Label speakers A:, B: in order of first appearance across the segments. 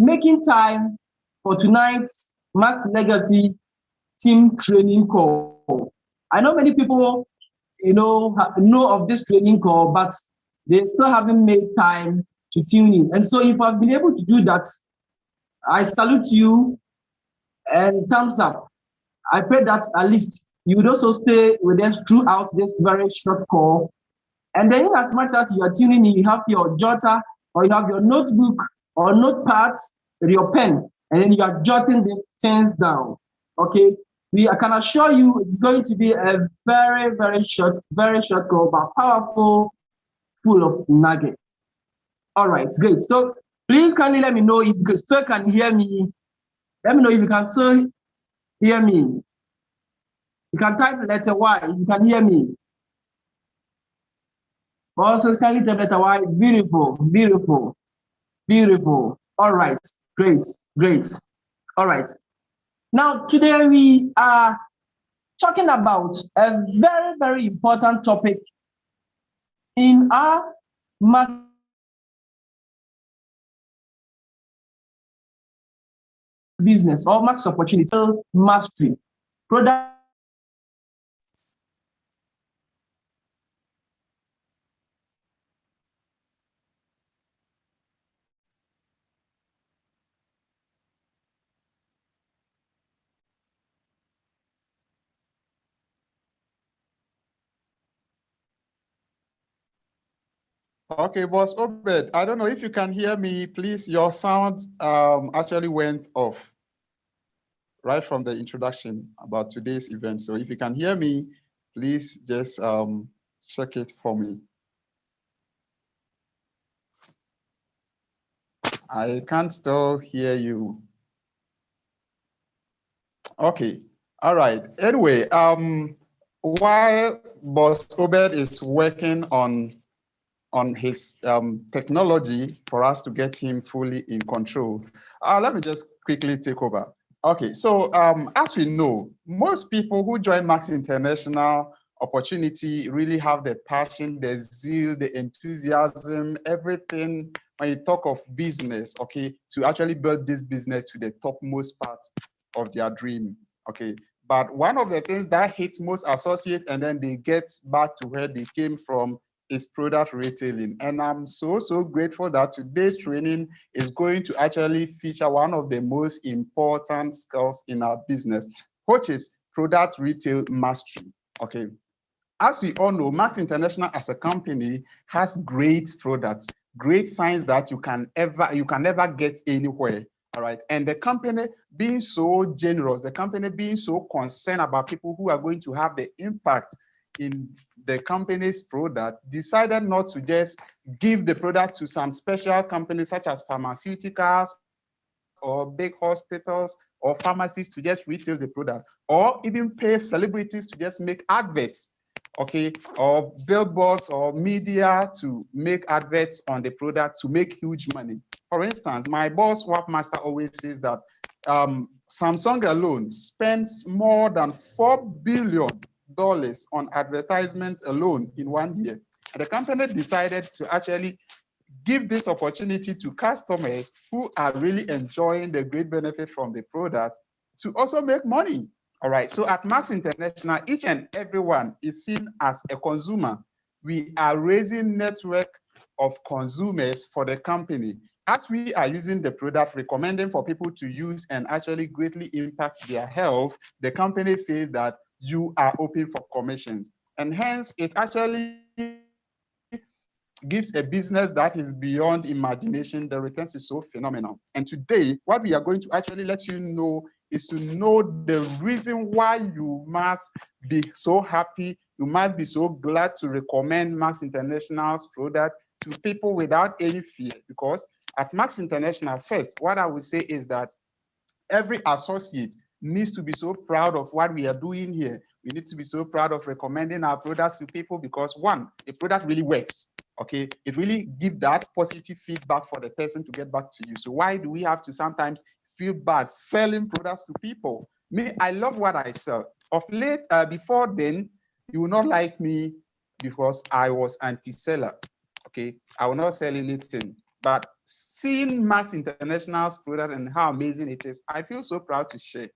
A: making time for tonight's Max Legacy team training call. I know many people, know of this training call, but they still haven't made time to tune in. And so if I've been able to do that, I salute you and thumbs up. I pray that at least you would also stay with us throughout this very short call. And then as much as you are tuning in, you have your jotter or you have your notebook or notepad with your pen, and then you are jotting the things down. Okay, I can assure you it's going to be a very, very short call, but powerful, full of nuggets. All right, great. So please kindly let me know if you still can hear me. Let me know if you can still hear me. You can type letter Y if you can hear me. Also, kindly type letter Y. Beautiful, beautiful, beautiful. All right, great, great. All right. Now, today we are talking about a very, very important topic in our business or max opportunity mastery product.
B: Okay, Boss Obed, I don't know if you can hear me, please. Your sound actually went off right from the introduction about today's event. So if you can hear me, please just check it for me. I can still hear you. Okay, all right. Anyway, while Boss Obed is working on his technology for us to get him fully in control, let me just quickly take over. Okay, so as we know, most people who join Max International Opportunity really have the passion, the zeal, the enthusiasm, everything when you talk of business, okay, to actually build this business to the topmost part of their dream, okay. But one of the things that hits most associates and then they get back to where they came from is product retailing. And I'm so grateful that today's training is going to actually feature one of the most important skills in our business, which is product retail mastery, okay. As we all know, Max International as a company has great products, great signs that you can never get anywhere. All right. And the company being so generous, the company being so concerned about people who are going to have the impact in the company's product, decided not to just give the product to some special companies such as pharmaceuticals or big hospitals or pharmacies to just retail the product, or even pay celebrities to just make adverts, okay, or billboards or media to make adverts on the product to make huge money. For instance, my boss, WapMaster, always says that Samsung alone spends more than $4 billion on advertisement alone in 1 year. And the company decided to actually give this opportunity to customers who are really enjoying the great benefit from the product to also make money. All right, so at Max International, each and everyone is seen as a consumer. We are raising network of consumers for the company. As we are using the product, recommending for people to use and actually greatly impact their health, the company says that you are open for commissions. And hence, it actually gives a business that is beyond imagination. The returns is so phenomenal. And today, what we are going to actually let you know is to know the reason why you must be so happy, you must be so glad to recommend Max International's product to people without any fear. Because at Max International, first, what I would say is that every associate needs to be so proud of what we are doing here. We need to be so proud of recommending our products to people because one, the product really works. Okay, it really gives that positive feedback for the person to get back to you. So why do we have to sometimes feel bad selling products to people? Me, I love what I sell. Of late, before then, you will not like me because I was anti-seller. Okay, I will not sell anything. But seeing Max International's product and how amazing it is, I feel so proud to share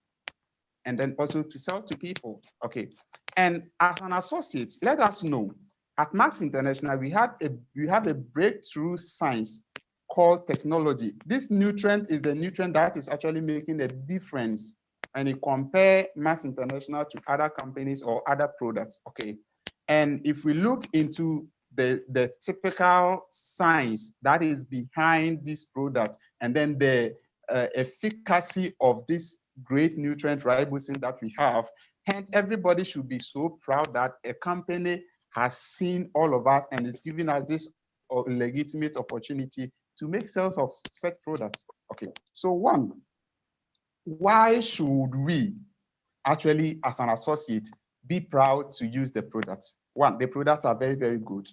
B: and then also to sell to people. Okay. And as an associate, let us know at Max International, we have a breakthrough science called technology. This nutrient is the nutrient that is actually making a difference. And you compare Max International to other companies or other products. Okay. And if we look into the typical science that is behind this product, and then the efficacy of this great nutrient ribosine that we have, hence everybody should be so proud that a company has seen all of us and is giving us this legitimate opportunity to make sales of such products. Okay, so one, why should we actually, as an associate, be proud to use the products? One, the products are very, very good.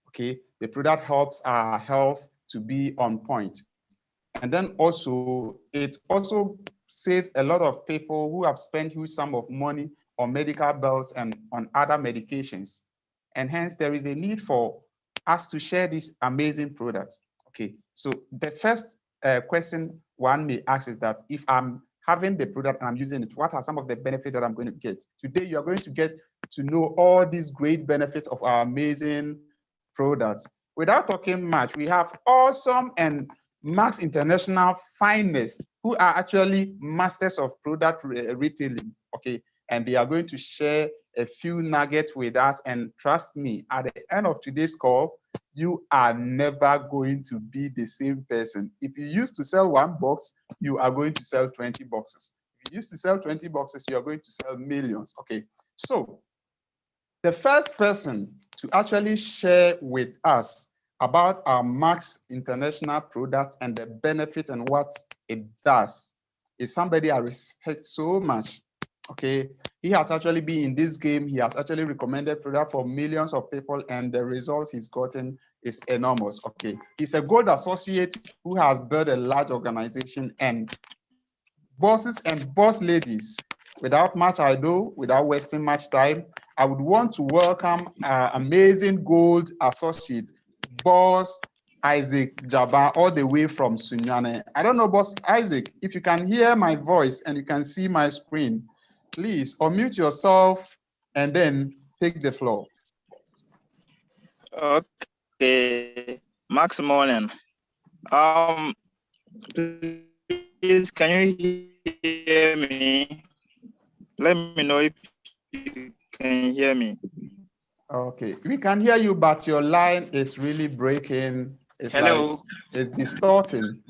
B: Okay, the product helps our health to be on point. And then also, it also saves a lot of people who have spent huge sum of money on medical bills and on other medications. And hence, there is a need for us to share these amazing products. Okay, so the first question one may ask is that if I'm having the product and I'm using it, what are some of the benefits that I'm going to get? Today, you're going to get to know all these great benefits of our amazing products. Without talking much, we have awesome and Max International finest who are actually masters of product retailing. Okay, and they are going to share a few nuggets with us. And trust me, at the end of today's call, you are never going to be the same person. If you used to sell one box, you are going to sell 20 boxes. If you used to sell 20 boxes, you are going to sell millions. Okay, so the first person to actually share with us about our Max International products and the benefit and what it does is somebody I respect so much. Okay, he has actually been in this game. He has actually recommended product for millions of people, and the results he's gotten is enormous. Okay, he's a gold associate who has built a large organization. And bosses and boss ladies, without much ado, without wasting much time, I would want to welcome our amazing gold associate, Boss Isaac Jaba, all the way from Sunyane. I don't know, Boss Isaac, if you can hear my voice and you can see my screen, please unmute yourself and then take the floor.
C: Okay, Max morning. Please, can you hear me? Let me know if you can hear me.
B: Okay, we can hear you, but your line is really breaking. It's
C: Hello.
B: like it's distorting.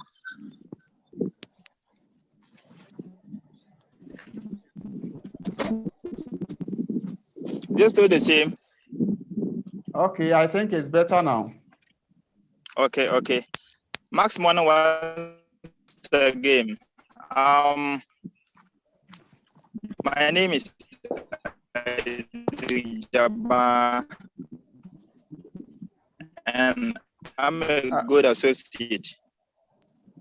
C: Just do the same.
B: Okay, I think it's better now.
C: Okay, okay. Max morning was the game. My name is Gyimah, and I'm a good associate.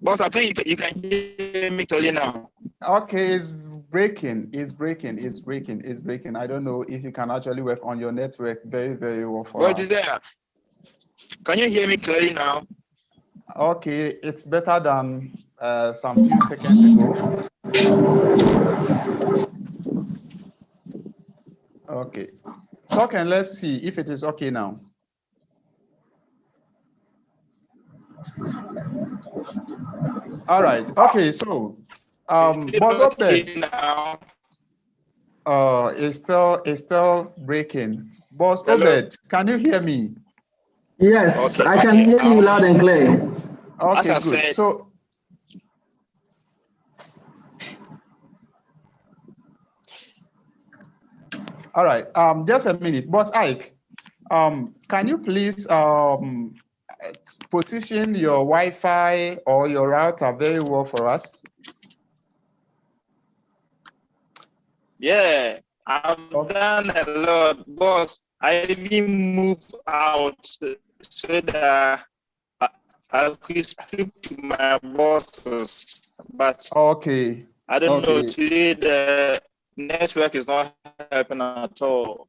C: Boss, I think you can hear me clearly now.
B: Okay, it's breaking. It's breaking. It's breaking. It's breaking. I don't know if you can actually work on your network very, very well for
C: What
B: us.
C: is that? Can you hear me clearly now?
B: Okay, it's better than some few seconds ago. Okay, talk and let's see if it is okay now. All right. Okay, so Boss Obed. It's still breaking. Boss Obed, can you hear me?
A: Yes,
C: Okay,
A: I can hear you loud and clear.
B: Okay, good. So all right, just a minute. Boss Ike, can you please position your Wi-Fi or your router very well for us?
C: Yeah, I've done a lot, boss. I even moved out so that I could speak to my bosses. But
B: okay,
C: I don't know, today the network is not helping at all.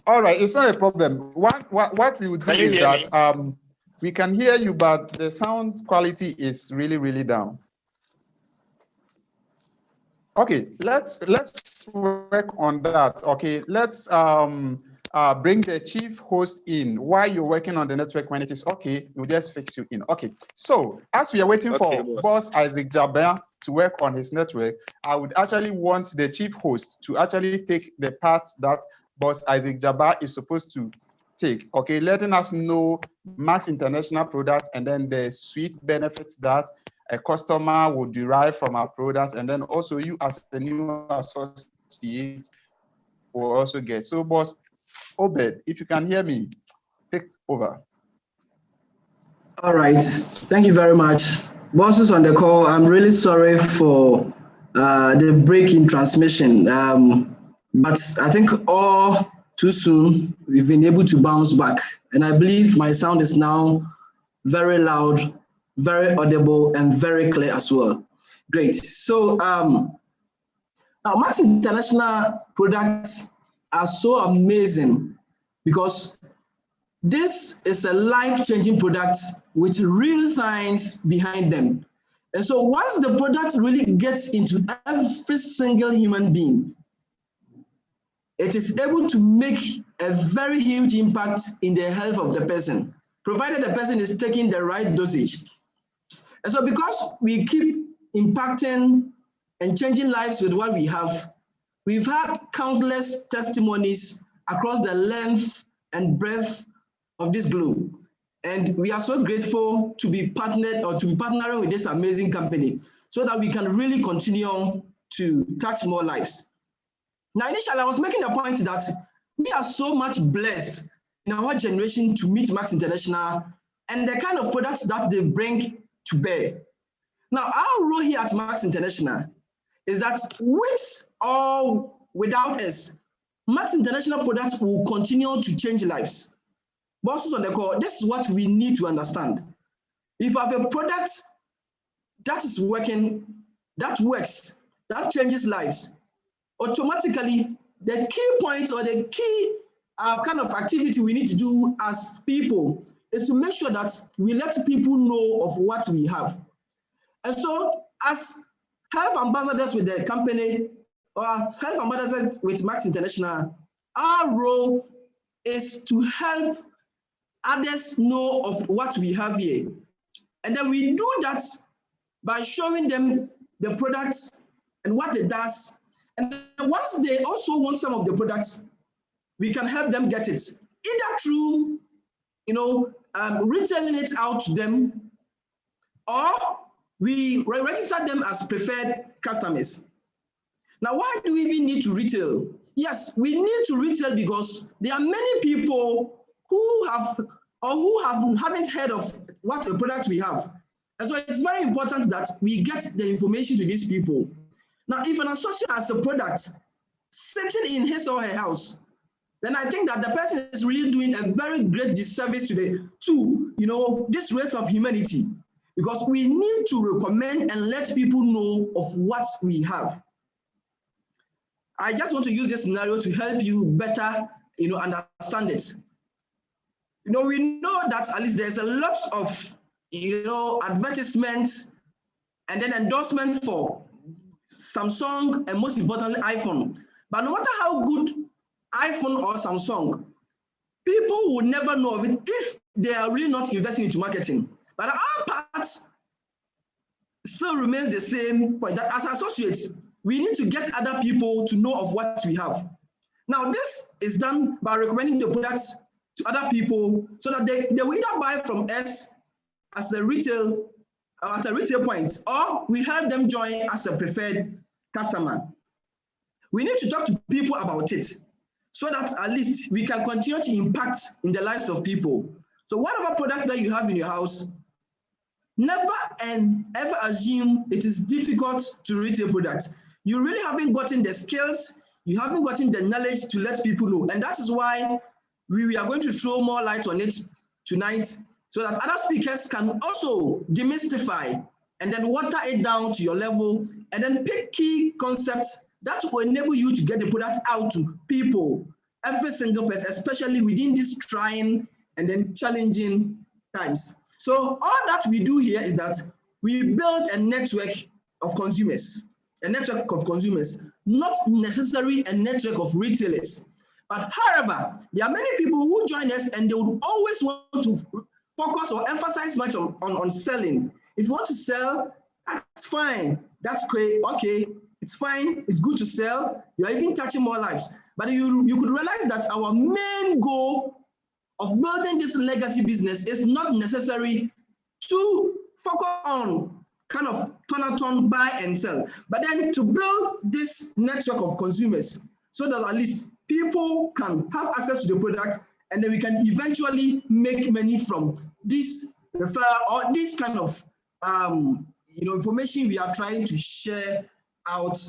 B: All right, it's not a problem. What we will do is that We can hear you, but the sound quality is really, really down. Okay, let's work on that. Okay, let's bring the chief host in while you're working on the network. When it is okay, we'll just fix you in. Okay, so as we are waiting for boss Isaac Gyimah to work on his network, I would actually want the chief host to actually take the part that boss Isaac Gyimah is supposed to take. Okay, letting us know Max International product and then the sweet benefits that a customer will derive from our products, and then also you as a new associate will also get. So boss Obed, if you can hear me, take over.
A: All right, thank you very much. Bosses on the call, I'm really sorry for the break in transmission, but I think all too soon we've been able to bounce back, and I believe my sound is now very loud, very audible, and very clear as well. Great. So now Max International products are so amazing because this is a life-changing product with real science behind them. And so once the product really gets into every single human being, it is able to make a very huge impact in the health of the person, provided the person is taking the right dosage. And so because we keep impacting and changing lives with what we have, we've had countless testimonies across the length and breadth of this globe. And we are so grateful to be partnered or to be partnering with this amazing company so that we can really continue to touch more lives. Now, initially, I was making a point that we are so much blessed in our generation to meet Max International and the kind of products that they bring to bear. Now, our role here at Max International is that with or without us, Max International products will continue to change lives. Bosses on the call, this is what we need to understand. If you have a product that is working, that works, that changes lives, automatically the key point or the key kind of activity we need to do as people is to make sure that we let people know of what we have. And so as health ambassadors with the company or as health ambassadors with Max International, our role is to help others know of what we have here. And then we do that by showing them the products and what it does. And once they also want some of the products, we can help them get it, either through, retailing it out to them, or we register them as preferred customers. Now, why do we even need to retail? Yes, we need to retail because there are many people who have or who haven't heard of what a product we have. And so it's very important that we get the information to these people. Now, if an associate has a product sitting in his or her house, then I think that the person is really doing a very great disservice to this race of humanity, because we need to recommend and let people know of what we have. I just want to use this scenario to help you better, understand it. We know that at least there's a lot of, advertisements and then endorsements for Samsung and most importantly, iPhone. But no matter how good iPhone or Samsung, people would never know of it if they are really not investing into marketing. But our part still remains the same point, that as associates, we need to get other people to know of what we have. Now, this is done by recommending the products to other people so that they will either buy from us as a retail at a retail point, or we help them join as a preferred customer. We need to talk to people about it so that at least we can continue to impact in the lives of people. So whatever product that you have in your house, never and ever assume it is difficult to retail products. You really haven't gotten the skills, you haven't gotten the knowledge to let people know. And that is why we are going to throw more light on it tonight so that other speakers can also demystify and then water it down to your level and then pick key concepts that will enable you to get the product out to people, every single person, especially within this trying and then challenging times. So all that we do here is that we build a network of consumers, not necessarily a network of retailers. But however, there are many people who join us and they would always want to focus or emphasize much on selling. If you want to sell, that's fine. That's great. Okay, it's fine. It's good to sell. You're even touching more lives. But you could realize that our main goal of building this legacy business is not necessary to focus on kind of turn, buy and sell, but then to build this network of consumers so that at least people can have access to the product and then we can eventually make money from this referral or this kind of information we are trying to share out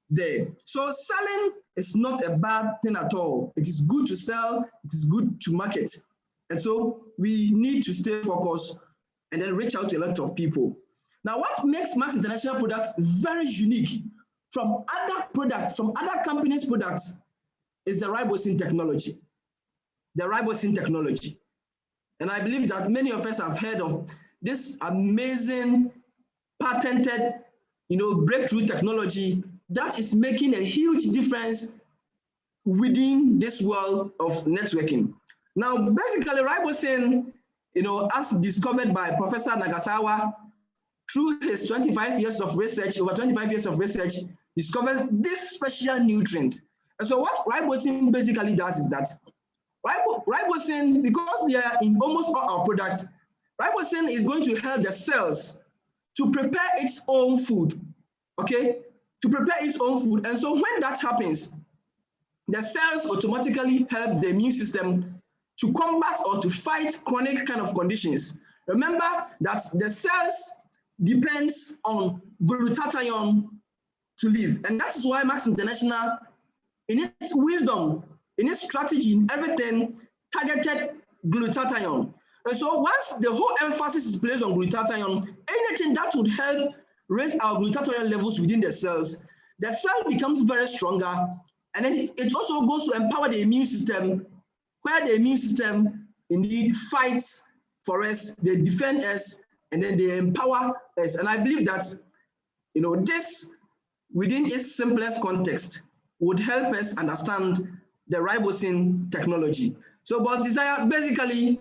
A: there. So selling is not a bad thing at all. It is good to sell, it is good to market. And so we need to stay focused and then reach out to a lot of people. Now, what makes Max International products very unique from other products, from other companies' products, is the ribosine technology. The ribosine technology. And I believe that many of us have heard of this amazing patented, breakthrough technology that is making a huge difference within this world of networking. Now, basically, ribosine, as discovered by Professor Nagasawa, through his 25 years of research, discovered this special nutrient. And so what ribosine basically does is that ribosine, because we are in almost all our products, ribosine is going to help the cells to prepare its own food, okay? To prepare its own food. And so when that happens, the cells automatically help the immune system to combat or to fight chronic kind of conditions. Remember that the cells depends on glutathione to live. And that is why Max International, in its wisdom, in its strategy, in everything, targeted glutathione. And so once the whole emphasis is placed on glutathione, anything that would help raise our glutathione levels within the cells, the cell becomes very stronger. And then it also goes to empower the immune system, where the immune system indeed fights for us, they defend us, and then they empower us. And I believe that, this within its simplest context would help us understand the ribosine technology. So, but Desire, basically,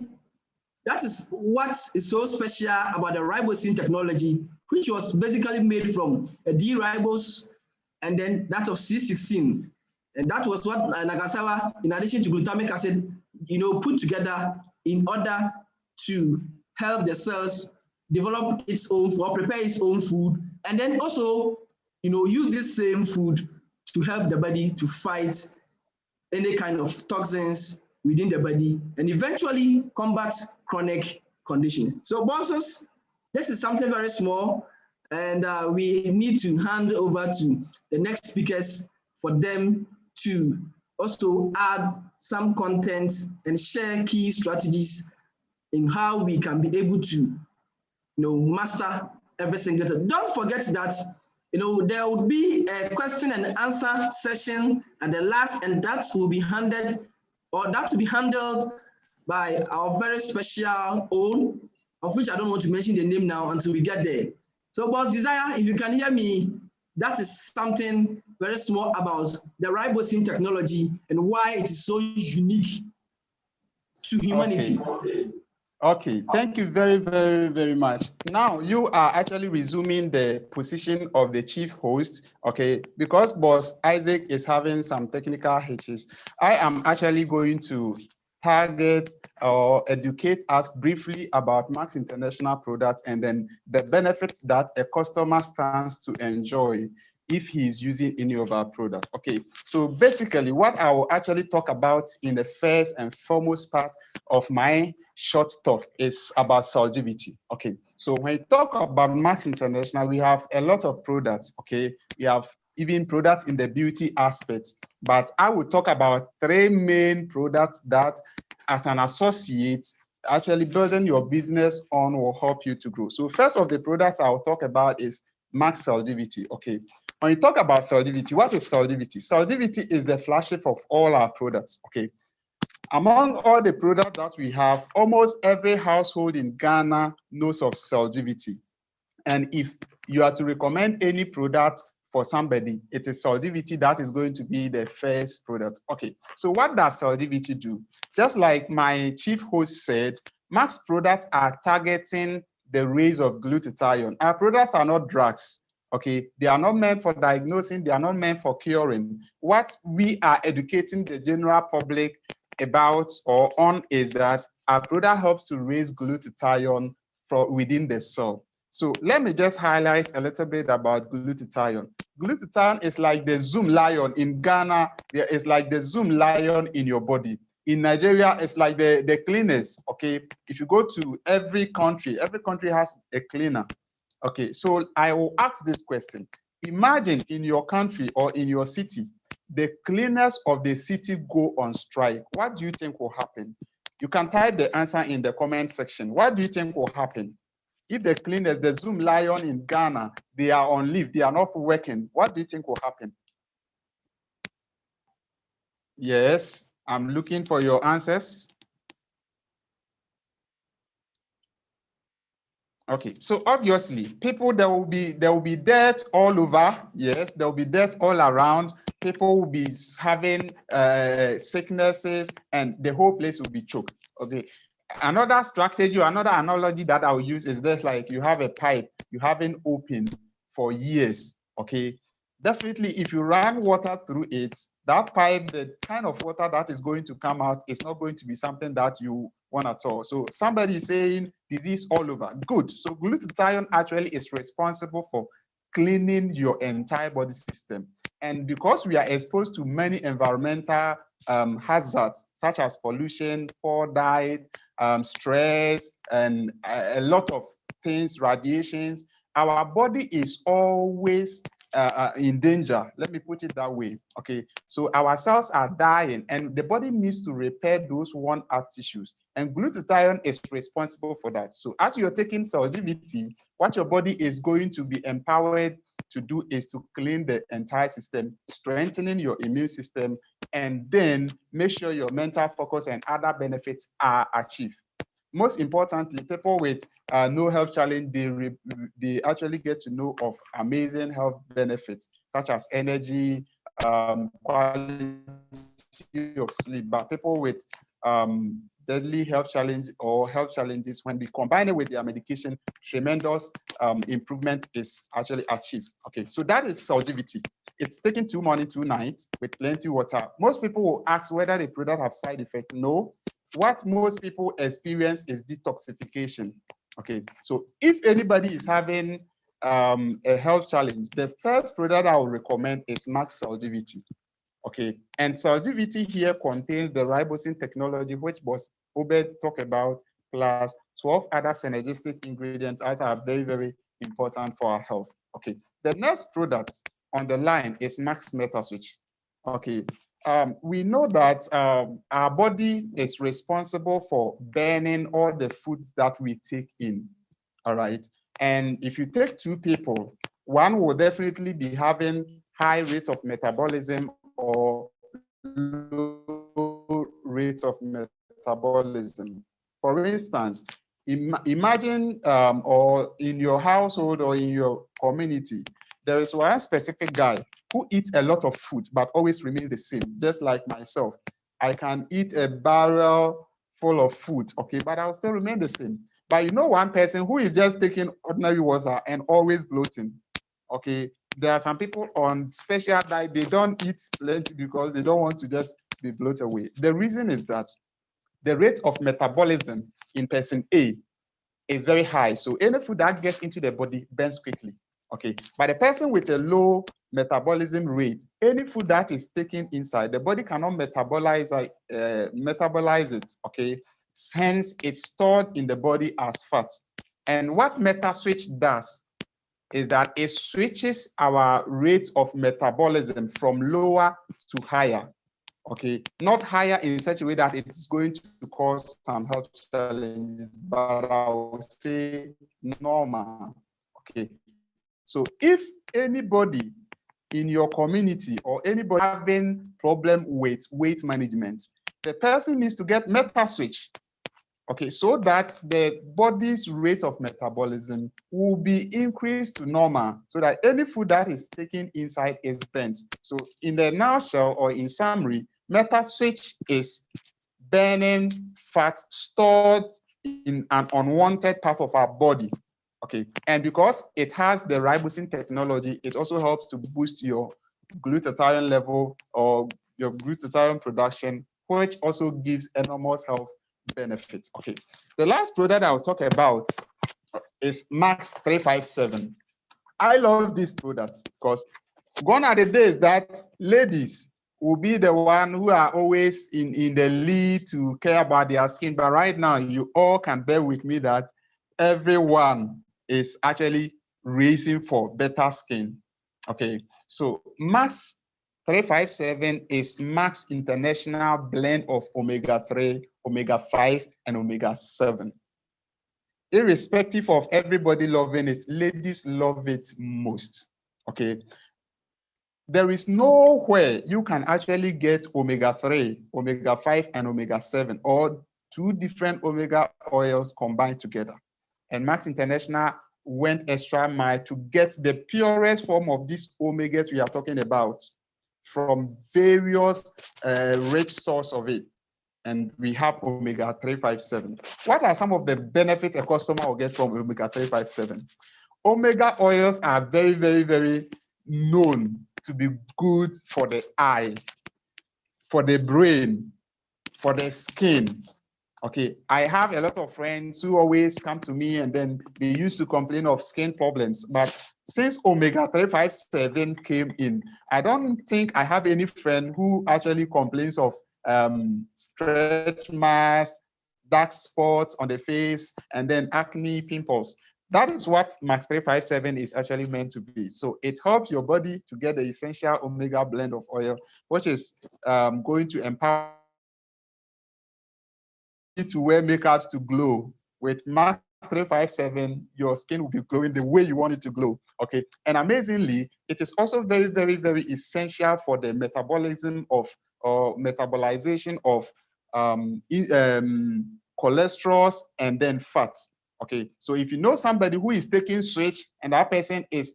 A: that is what is so special about the ribosine technology, which was basically made from a D-ribose and then that of C16. And that was what Nagasawa, in addition to glutamic acid, put together in order to help the cells develop its own food, or prepare its own food, and then also, use this same food to help the body to fight any kind of toxins within the body and eventually combat chronic conditions. So bosses, this is something very small, and we need to hand over to the next speakers for them to also add some contents and share key strategies in how we can be able to master every single thing. Don't forget that there will be a question and answer session at the last, and that will be handled by our very special own, of which I don't want to mention the name now until we get there. So, but Desire, if you can hear me, that is something very small about the ribosine technology and why it is so unique to humanity.
B: Okay, thank you very, very, very much. Now you are actually resuming the position of the chief host, okay? Because Boss Isaac is having some technical hitches, I am actually going to target or educate us briefly about Max International products and then the benefits that a customer stands to enjoy if he is using any of our products. Okay, so basically what I will actually talk about in the first and foremost part of my short talk is about Solgivity. Okay, so when we talk about Max International, we have a lot of products. Okay, we have even products in the beauty aspect, but I will talk about 3 main products that as an associate, actually building your business on will help you to grow. So first of the products I'll talk about is Max Solgivity. Okay, when you talk about Solgivity, what is Solgivity? Solgivity is the flagship of all our products. Okay, Among all the products that we have, almost every household in Ghana knows of Celgivity. And if you are to recommend any product for somebody, it is Celgivity that is going to be the first product. Okay, so what does Celgivity do? Just like my chief host said, Max products are targeting the rays of glutathione. Our products are not drugs. Okay, they are not meant for diagnosing, they are not meant for curing. What we are educating the general public about or on is that our product helps to raise glutathione from within the cell. So let me just highlight a little bit about glutathione. Glutathione is like the Zoom lion in Ghana. It's like the Zoom lion in your body. In Nigeria, it's like the cleaners. Okay, if you go to every country has a cleaner. Okay, so I will ask this question. Imagine in your country or in your city, the cleaners of the city go on strike. What do you think will happen? You can type the answer in the comment section. What do you think will happen? If the cleaners, the Zoom lion in Ghana, they are on leave, they are not working, what do you think will happen? Yes, I'm looking for your answers. Okay, so obviously, people, there will be dirt all over. Yes, there will be dirt all around. People will be having sicknesses, and the whole place will be choked. Okay, another strategy, another analogy that I'll use is this: like you have a pipe, you haven't opened for years. Okay, definitely, if you run water through it, that pipe, the kind of water that is going to come out is not going to be something that you want at all. So somebody is saying disease all over. Good. So glutathione actually is responsible for cleaning your entire body system. And because we are exposed to many environmental hazards, such as pollution, poor diet, stress, and a lot of things, radiations, our body is always in danger. Let me put it that way. Okay, so our cells are dying and the body needs to repair those worn out tissues, and glutathione is responsible for that. So as you're taking Celgivity, what your body is going to be empowered to do is to clean the entire system, strengthening your immune system, and then make sure your mental focus and other benefits are achieved. Most importantly, people with no health challenge, they actually get to know of amazing health benefits, such as energy, quality of sleep. But people with deadly health challenge or health challenges, when they combine it with their medication, tremendous improvement is actually achieved. Okay, so that is Celgivity. It's taken 2 mornings, 2 nights with plenty water. Most people will ask whether the product have side effects. No. What most people experience is detoxification. Okay, so if anybody is having a health challenge, the first product I will recommend is Max Celgivity. Okay, and Celgivity here contains the ribosine technology, which was Obed talked about, plus 12 other synergistic ingredients that are very, very important for our health. Okay, the next product on the line is Max Metaswitch. Okay, we know that our body is responsible for burning all the foods that we take in. All right, and if you take 2 people, one will definitely be having high rate of metabolism or low rate of metabolism. For instance, imagine or in your household or in your community, there is one specific guy who eats a lot of food but always remains the same, just like myself. I can eat a barrel full of food, okay, but I'll still remain the same. But you know one person who is just taking ordinary water and always bloating, okay? There are some people on special diet, they don't eat plenty because they don't want to just be bloated away. The reason is that the rate of metabolism in person A is very high. So any food that gets into the body burns quickly. Okay, but a person with a low metabolism rate, any food that is taken inside, the body cannot metabolize it. Okay, hence it's stored in the body as fat. And what MetaSwitch does is that it switches our rate of metabolism from lower to higher. Okay, not higher in such a way that it is going to cause some health challenges, but I would say normal. Okay, so if anybody in your community or anybody having problem with weight management, the person needs to get meta-switch, okay, so that the body's rate of metabolism will be increased to normal, so that any food that is taken inside is burnt. So in the nutshell, or in summary, meta-switch is burning fat stored in an unwanted part of our body. Okay, and because it has the ribosine technology, it also helps to boost your glutathione level or your glutathione production, which also gives enormous health benefits. Okay, the last product I'll talk about is Max 357. I love this product because gone are the days that ladies will be the one who are always in the lead to care about their skin. But right now, you all can bear with me that everyone is actually racing for better skin. Okay, so Max 357 is Max International blend of omega-3, omega-5, and omega-7. Irrespective of everybody loving it, ladies love it most. Okay, there is nowhere you can actually get omega-3, omega-5, and omega-7, or two different omega oils combined together. And Max International went extra mile to get the purest form of these omegas we are talking about from various rich source of it. And we have omega-357. What are some of the benefits a customer will get from omega-357? Omega oils are very, very, very known to be good for the eye, for the brain, for the skin. Okay, I have a lot of friends who always come to me and then they used to complain of skin problems. But since omega-357 came in, I don't think I have any friend who actually complains of stretch marks, dark spots on the face, and then acne, pimples. That is what Max 357 is actually meant to be. So it helps your body to get the essential omega blend of oil, which is going to empower you to wear makeups to glow. With Max 357, your skin will be glowing the way you want it to glow. Okay, and amazingly, it is also very, very, very essential for the metabolism of metabolization of cholesterol and then fats. Okay, so if you know somebody who is taking switch and that person is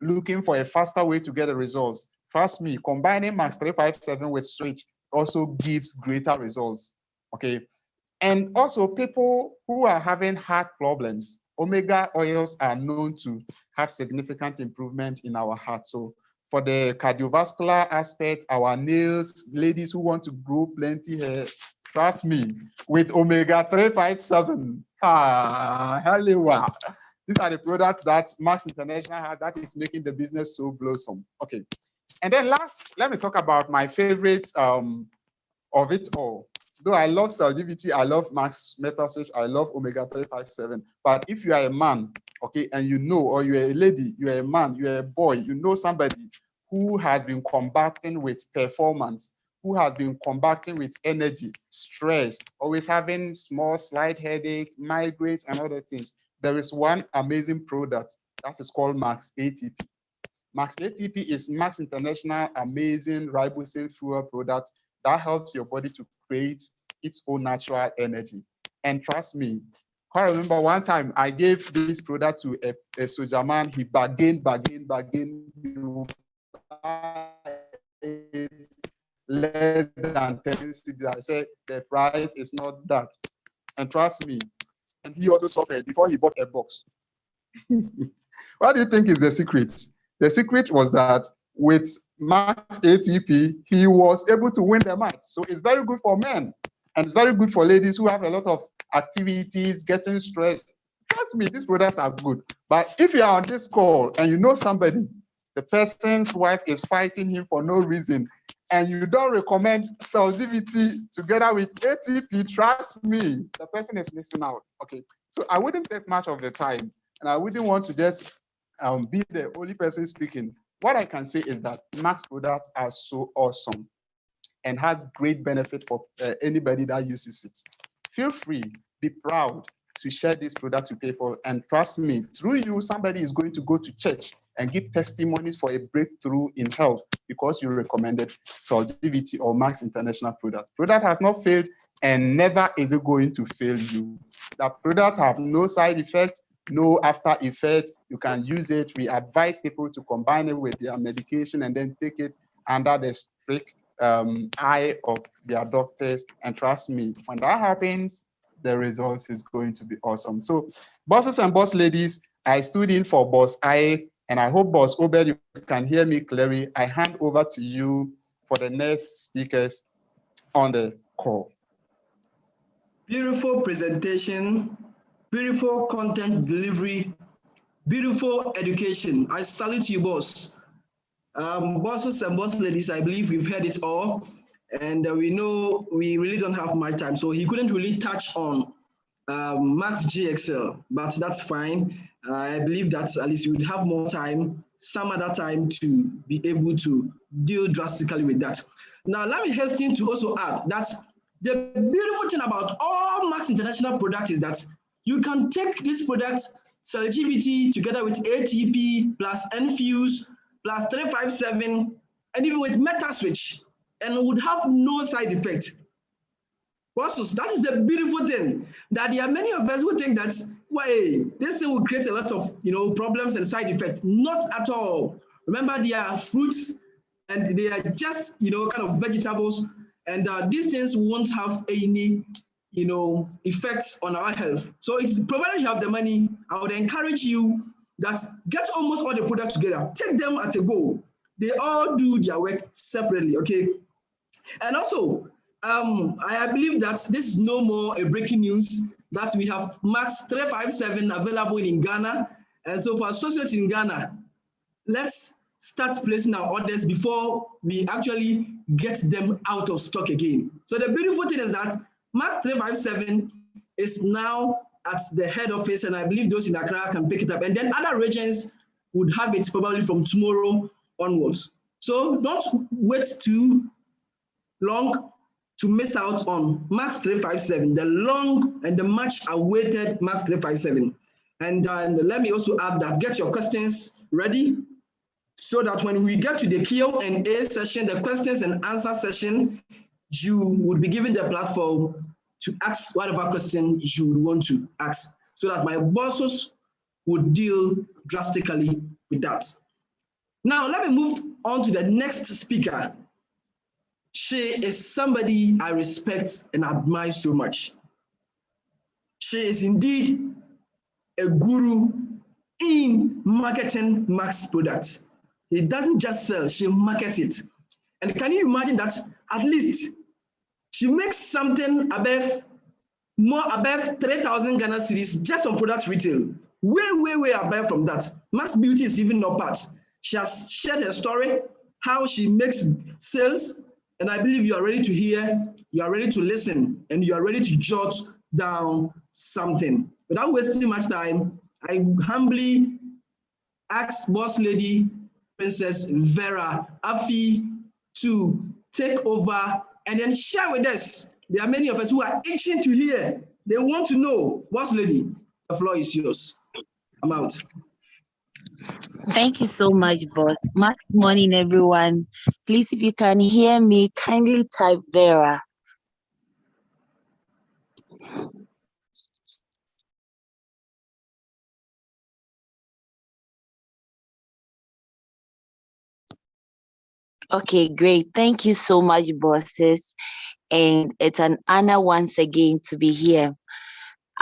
B: looking for a faster way to get the results, trust me, combining Max 357 with switch also gives greater results. Okay, and also people who are having heart problems, omega oils are known to have significant improvement in our heart. So for the cardiovascular aspect, our nails, ladies who want to grow plenty hair, trust me, with omega-357, hello. These are the products that Max International has that is making the business so blossom. Okay, and then last, let me talk about my favorite of it all. Though I love Salgivity, I love Max Meta-Switch, I love omega-357. But if you are a man, okay, and you know, or you're a lady, you're a man, you're a boy, you know somebody who has been combating with performance, who has been combating with energy, stress, always having small slight headache, migraines, and other things, there is one amazing product that is called Max ATP. Max ATP is Max International amazing ribosine fuel product that helps your body to create its own natural energy. And trust me, I remember one time I gave this product to a soldier man. He bargained. Less than 10 cities. I said the price is not that. And trust me, and he also suffered before he bought a box. What do you think is the secret? The secret was that with Max ATP, he was able to win the match. So it's very good for men and it's very good for ladies who have a lot of activities, getting stressed. Trust me, these products are good. But if you are on this call and you know somebody, the person's wife is fighting him for no reason, and you don't recommend Salgivity together with ATP, trust me, the person is missing out. Okay, so I wouldn't take much of the time, and I wouldn't want to just be the only person speaking. What I can say is that Max products are so awesome and has great benefit for anybody that uses it. Feel free, be proud, to share this product to people. And trust me, through you, somebody is going to go to church and give testimonies for a breakthrough in health because you recommended Solgivity or Max International product. Product has not failed and never is it going to fail you. That product have no side effect, no after effect. You can use it. We advise people to combine it with their medication and then take it under the strict eye of their doctors. And trust me, when that happens, the result is going to be awesome. So, bosses and boss ladies, I stood in for Boss I, and I hope Boss Obed, you can hear me clearly. I hand over to you for the next speakers on the call.
A: Beautiful presentation, beautiful content delivery, beautiful education. I salute you, boss. Bosses and boss ladies, I believe we've heard it all. And we know we really don't have much time. So he couldn't really touch on Max GXL, but that's fine. I believe that at least we would have more time, some other time, to be able to deal drastically with that. Now, let me hasten to also add that the beautiful thing about all Max International products is that you can take this product, Solgivity, together with ATP plus Enfuse plus 357, and even with MetaSwitch, and would have no side effect. Also, that is the beautiful thing, that there are many of us who think that, well, this thing will create a lot of problems and side effects. Not at all. Remember, they are fruits and they are just kind of vegetables, and these things won't have any effects on our health. So it's provided you have the money, I would encourage you that get almost all the products together, take them at a go. They all do their work separately, okay? And also, I believe that this is no more a breaking news, that we have Max 357 available in Ghana. And so for associates in Ghana, let's start placing our orders before we actually get them out of stock again. So the beautiful thing is that Max 357 is now at the head office, and I believe those in Accra can pick it up. And then other regions would have it probably from tomorrow onwards. So don't wait too long to miss out on Max 357, the long and the much awaited Max 357. And let me also add that get your questions ready so that when we get to the Q&A session, the questions and answer session, you would be given the platform to ask whatever question you would want to ask, so that my bosses would deal drastically with that. Now, let me move on to the next speaker. She is somebody I respect and admire so much. She is indeed a guru in marketing Max products. He doesn't just sell, she markets it. And can you imagine that at least she makes something above 3,000 Ghana cedis just on product retail. Way above from that. Max Beauty is even not part. She has shared her story, how she makes sales, and I believe you are ready to hear, you are ready to listen, and you are ready to jot down something. Without wasting much time, I humbly ask Boss Lady Princess Vera Afi to take over and then share with us. There are many of us who are itching to hear. They want to know. Boss Lady, the floor is yours. I'm out.
D: Thank you so much, boss. Max morning, everyone. Please, if you can hear me, kindly type Vera. Okay, great. Thank you so much, bosses. And it's an honor once again to be here.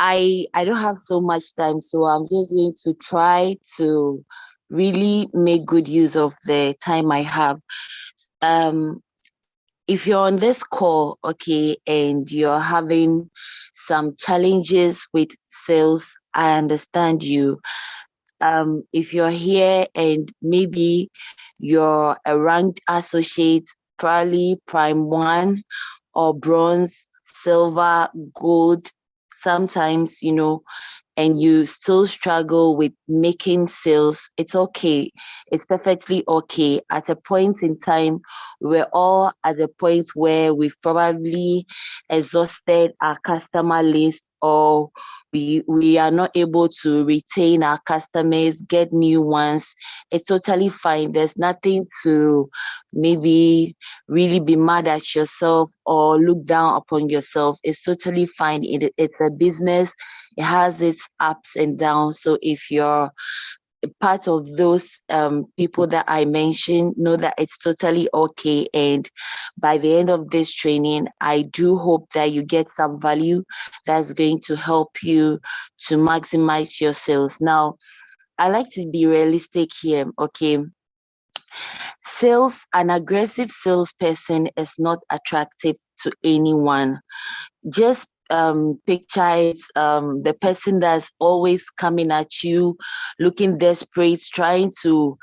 D: I don't have so much time, so I'm just going to try to really make good use of the time I have. If you're on this call, okay, and you're having some challenges with sales, I understand you. If you're here and maybe you're a ranked associate, probably prime 1 or bronze, silver, gold, sometimes, and you still struggle with making sales, it's okay. It's perfectly okay. At a point in time, we're all at a point where we've probably exhausted our customer list or we are not able to retain our customers, get new ones, it's totally fine. There's nothing to maybe really be mad at yourself or look down upon yourself. It's totally fine. It's a business. It has its ups and downs. So if you're part of those people that I mentioned, know that it's totally okay. And by the end of this training, I do hope that you get some value that's going to help you to maximize your sales. Now, I like to be realistic here, okay? An aggressive salesperson is not attractive to anyone. Just picture it, the person that's always coming at you, looking desperate, trying to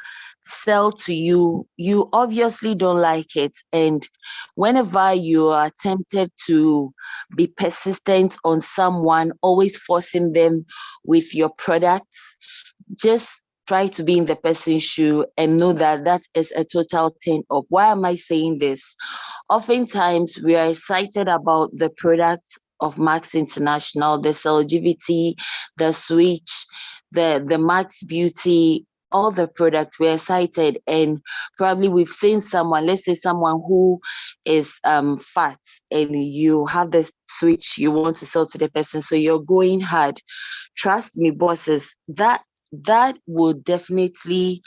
D: sell to you. You obviously don't like it. And whenever you are tempted to be persistent on someone, always forcing them with your products, just try to be in the person's shoe and know that that is a total turn off. Why am I saying this? Oftentimes, we are excited about the products of Max International, the Cellgivity, the Switch, the Max Beauty, all the products. We're excited, and probably we've seen someone, let's say someone who is fat, and you have the Switch you want to sell to the person, so you're going hard. Trust me, bosses, that would definitely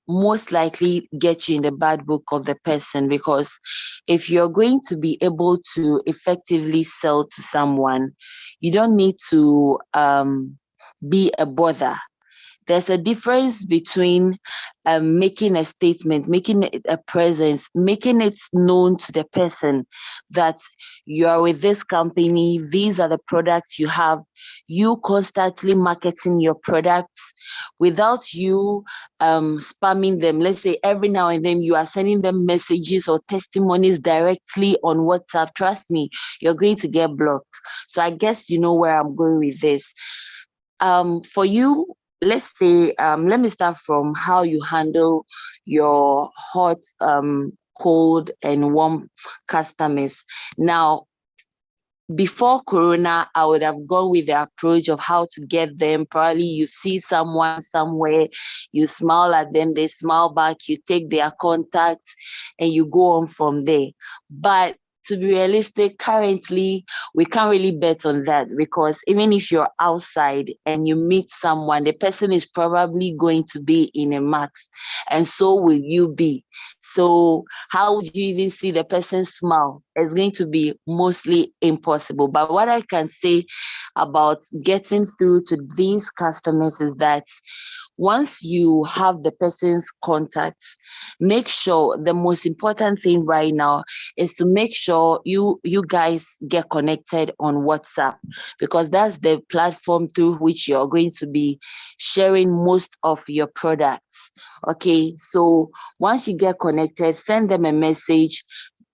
D: most likely get you in the bad book of the person, because if you're going to be able to effectively sell to someone, you don't need to be a bother. There's a difference between making a statement, making it a presence, making it known to the person that you are with this company, these are the products you have, you constantly marketing your products without you spamming them. Let's say every now and then you are sending them messages or testimonies directly on WhatsApp. Trust me, you're going to get blocked. So I guess you know where I'm going with this. For you, let's say, let me start from how you handle your hot, cold, and warm customers. Now, before Corona, I would have gone with the approach of how to get them. Probably you see someone somewhere, you smile at them, they smile back, you take their contact, and you go on from there. But to be realistic, currently, we can't really bet on that, because even if you're outside and you meet someone, the person is probably going to be in a max, and so will you be. So how would you even see the person smile? It's going to be mostly impossible. But what I can say about getting through to these customers is that once you have the person's contact, make sure, the most important thing right now is to make sure you guys get connected on WhatsApp, because that's the platform through which you're going to be sharing most of your products. Okay, so once you get connected, send them a message.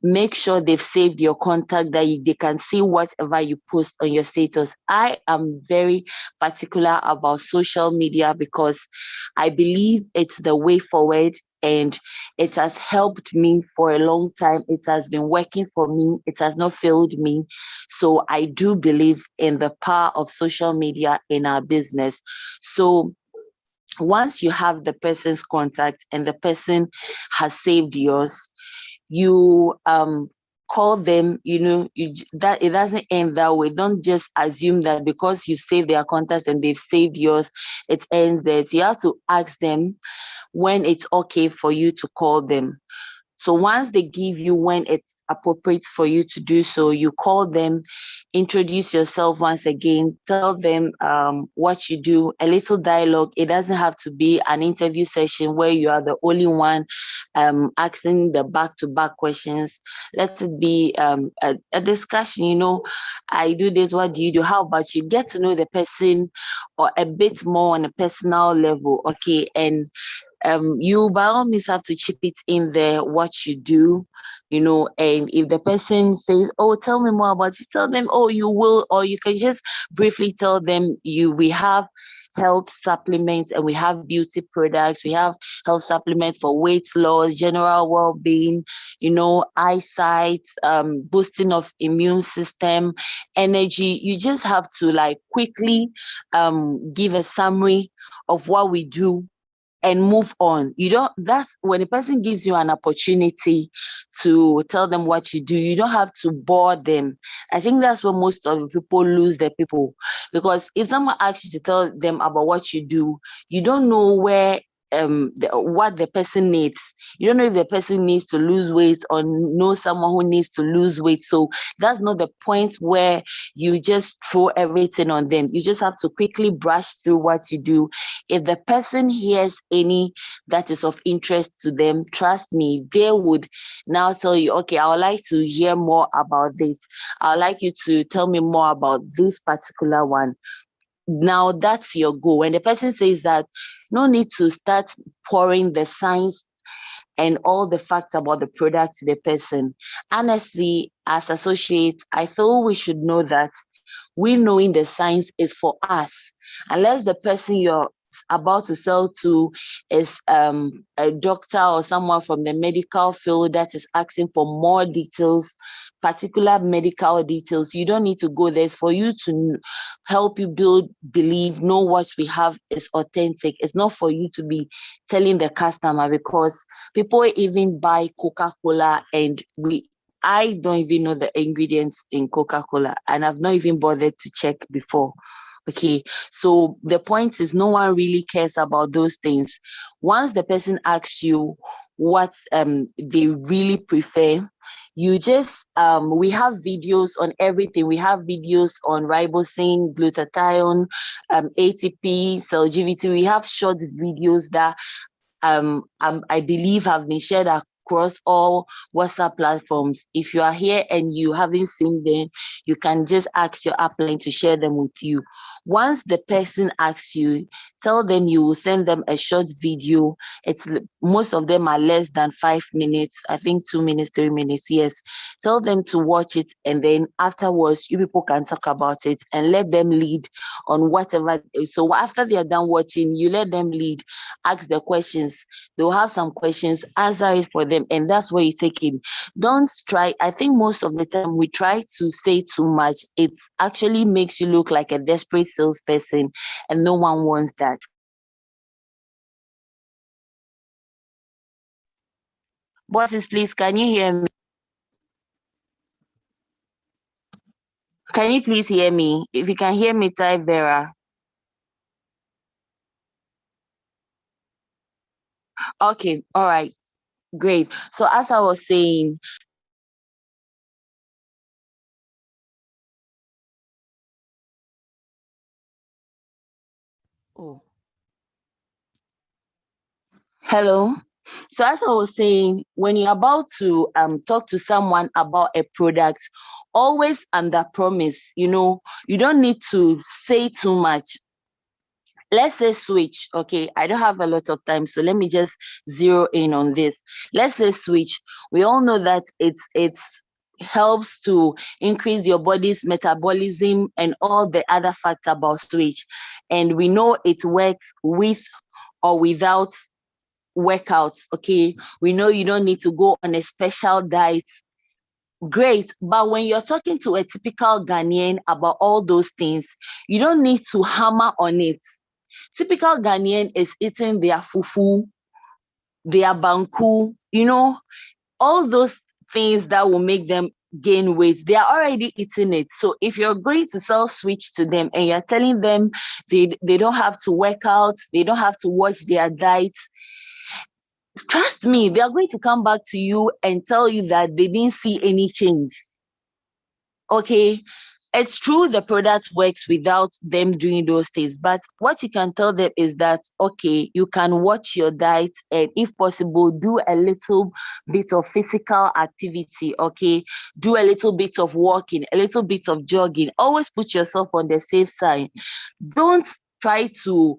D: Make sure they've saved your contact, that they can see whatever you post on your status. I am very particular about social media because I believe it's the way forward, and it has helped me for a long time. It has been working for me. It has not failed me. So I do believe in the power of social media in our business. So once you have the person's contact and the person has saved yours, you call them, that it doesn't end that way. Don't just assume that because you've saved their contacts and they've saved yours, it ends there. So you have to ask them when it's okay for you to call them. So once they give you when it's appropriate for you to do so, you call them, introduce yourself once again, tell them what you do, a little dialogue. It doesn't have to be an interview session where you are the only one asking the back-to-back questions. Let it be a discussion, I do this, what do you do? How about you? Get to know the person or a bit more on a personal level, okay? And you by all means have to chip it in there what you do, and if the person says, oh, tell me more about it, tell them, oh, you will, or you can just briefly tell them we have health supplements and we have beauty products. We have health supplements for weight loss, general well-being, eyesight, boosting of immune system, energy. You just have to like quickly give a summary of what we do and move on. That's when a person gives you an opportunity to tell them what you do, you don't have to bore them. I think that's where most of the people lose their people, because if someone asks you to tell them about what you do, you don't know what the person needs. You don't know if the person needs to lose weight or know someone who needs to lose weight. So that's not the point where you just throw everything on them. You just have to quickly brush through what you do. If the person hears any that is of interest to them, trust me, they would now tell you, okay, I would like to hear more about this. I would like you to tell me more about this particular one. Now that's your goal. When the person says that, no need to start pouring the science and all the facts about the product to the person. Honestly, as associates, I feel we should know that we knowing the science is for us. Unless the person you're about to sell to is a doctor or someone from the medical field that is asking for more details, particular medical details, you don't need to go there. It's for you to help you build, believe, know what we have is authentic. It's not for you to be telling the customer, because people even buy Coca-Cola and I don't even know the ingredients in Coca-Cola, and I've not even bothered to check before. Okay, so the point is no one really cares about those things. Once the person asks you what they really prefer, you just we have videos on everything. We have videos on ribosine, glutathione, ATP, cell GVT. We have short videos that I believe have been shared across all WhatsApp platforms. If you are here and you haven't seen them, you can just ask your upline to share them with you. Once the person asks you, tell them you will send them a short video. Most of them are less than 5 minutes. I think 2 minutes, 3 minutes. Yes. Tell them to watch it, and then afterwards, you people can talk about it and let them lead on whatever. So after they are done watching, you let them lead, ask the questions. They'll have some questions, answer it for them, and that's where you take it. Don't try. I think most of the time we try to say too much. It actually makes you look like a desperate salesperson, and no one wants that. Bosses, please, can you hear me? Can you please hear me? If you can hear me, type Vera. Okay, all right, great. So as I was saying, oh, hello. So as I was saying, when you're about to talk to someone about a product, always under promise. You don't need to say too much. Let's say switch. Okay, I don't have a lot of time, so let me just zero in on this. Let's say switch. We all know that it's helps to increase your body's metabolism and all the other facts about switch, and we know it works with or without workouts. Okay, we know you don't need to go on a special diet. Great, but when you're talking to a typical Ghanaian about all those things, you don't need to hammer on it. Typical Ghanaian is eating their fufu, their banku, all those things that will make them gain weight. They are already eating it. So if you're going to sell switch to them and you're telling them they don't have to work out, they don't have to watch their diet, trust me, they are going to come back to you and tell you that they didn't see any change. Okay, it's true the product works without them doing those things, but what you can tell them is that, okay, you can watch your diet and if possible, do a little bit of physical activity. Okay, do a little bit of walking, a little bit of jogging. Always put yourself on the safe side. Don't try to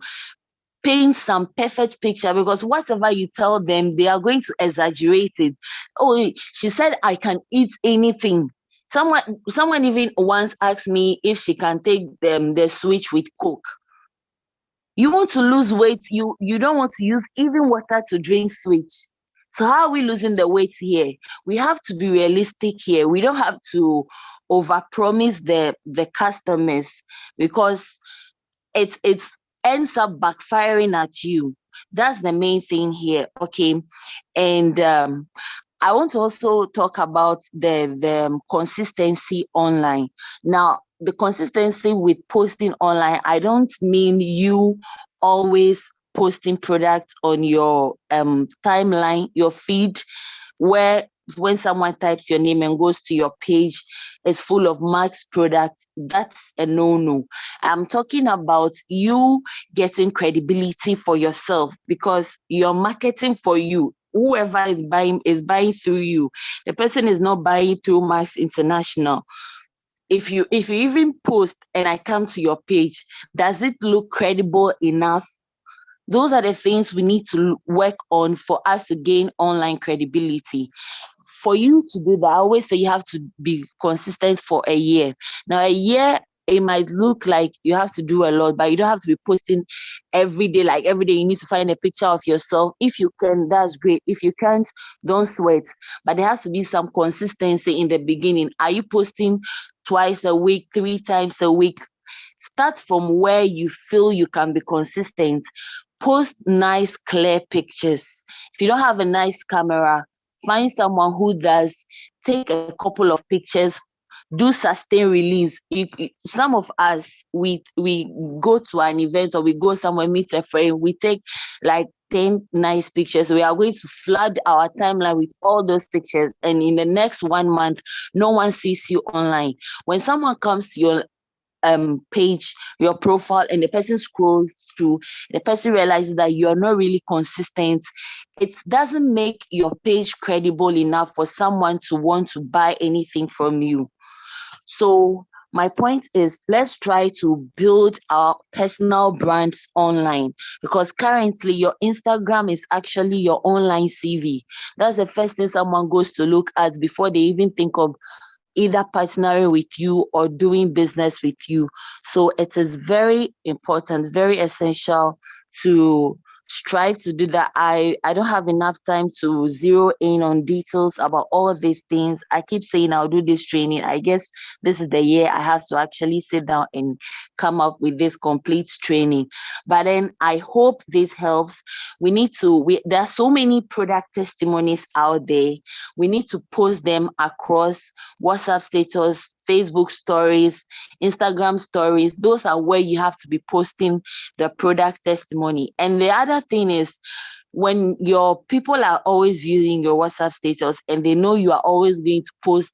D: paint some perfect picture, because whatever you tell them, they are going to exaggerate it. Oh, she said I can eat anything. Someone even once asked me if she can take the switch with Coke. You want to lose weight, you don't want to use even water to drink switch. So how are we losing the weight here? We have to be realistic here. We don't have to overpromise the customers, because it's ends up backfiring at you. That's the main thing here. Okay. And I want to also talk about the consistency online. Now, the consistency with posting online, I don't mean you always posting products on your timeline, your feed, where when someone types your name and goes to your page, it's full of Max products. That's a no-no. I'm talking about you getting credibility for yourself, because you're marketing for you. Whoever is buying through you. The person is not buying through Max International. If you even post and I come to your page, does it look credible enough? Those are the things we need to work on for us to gain online credibility. For you to do that, I always say you have to be consistent for a year. Now, a year, it might look like you have to do a lot, but you don't have to be posting every day. Like every day, you need to find a picture of yourself. If you can, that's great. If you can't, don't sweat. But there has to be some consistency in the beginning. Are you posting twice a week, 3 times a week? Start from where you feel you can be consistent. Post nice, clear pictures. If you don't have a nice camera, find someone who does. Take a couple of pictures, do sustained release. Some of us, we go to an event or we go somewhere, meet a friend, we take like 10 nice pictures. We are going to flood our timeline with all those pictures, and in the next 1 month, no one sees you online. When someone comes to your page, your profile, and the person scrolls through, the person realizes that you're not really consistent, it doesn't make your page credible enough for someone to want to buy anything from you. So my point is, let's try to build our personal brands online, because currently your Instagram is actually your online CV. That's the first thing someone goes to look at before they even think of either partnering with you or doing business with you. So it is very important, very essential to strive to do that. I don't have enough time to zero in on details about all of these things. I keep saying I'll do this training. I guess this is the year I have to actually sit down and come up with this complete training. But then I hope this helps. There are so many product testimonies out there. We need to post them across WhatsApp status, Facebook stories, Instagram stories. Those are where you have to be posting the product testimony. And the other thing is, when your people are always viewing your WhatsApp status and they know you are always going to post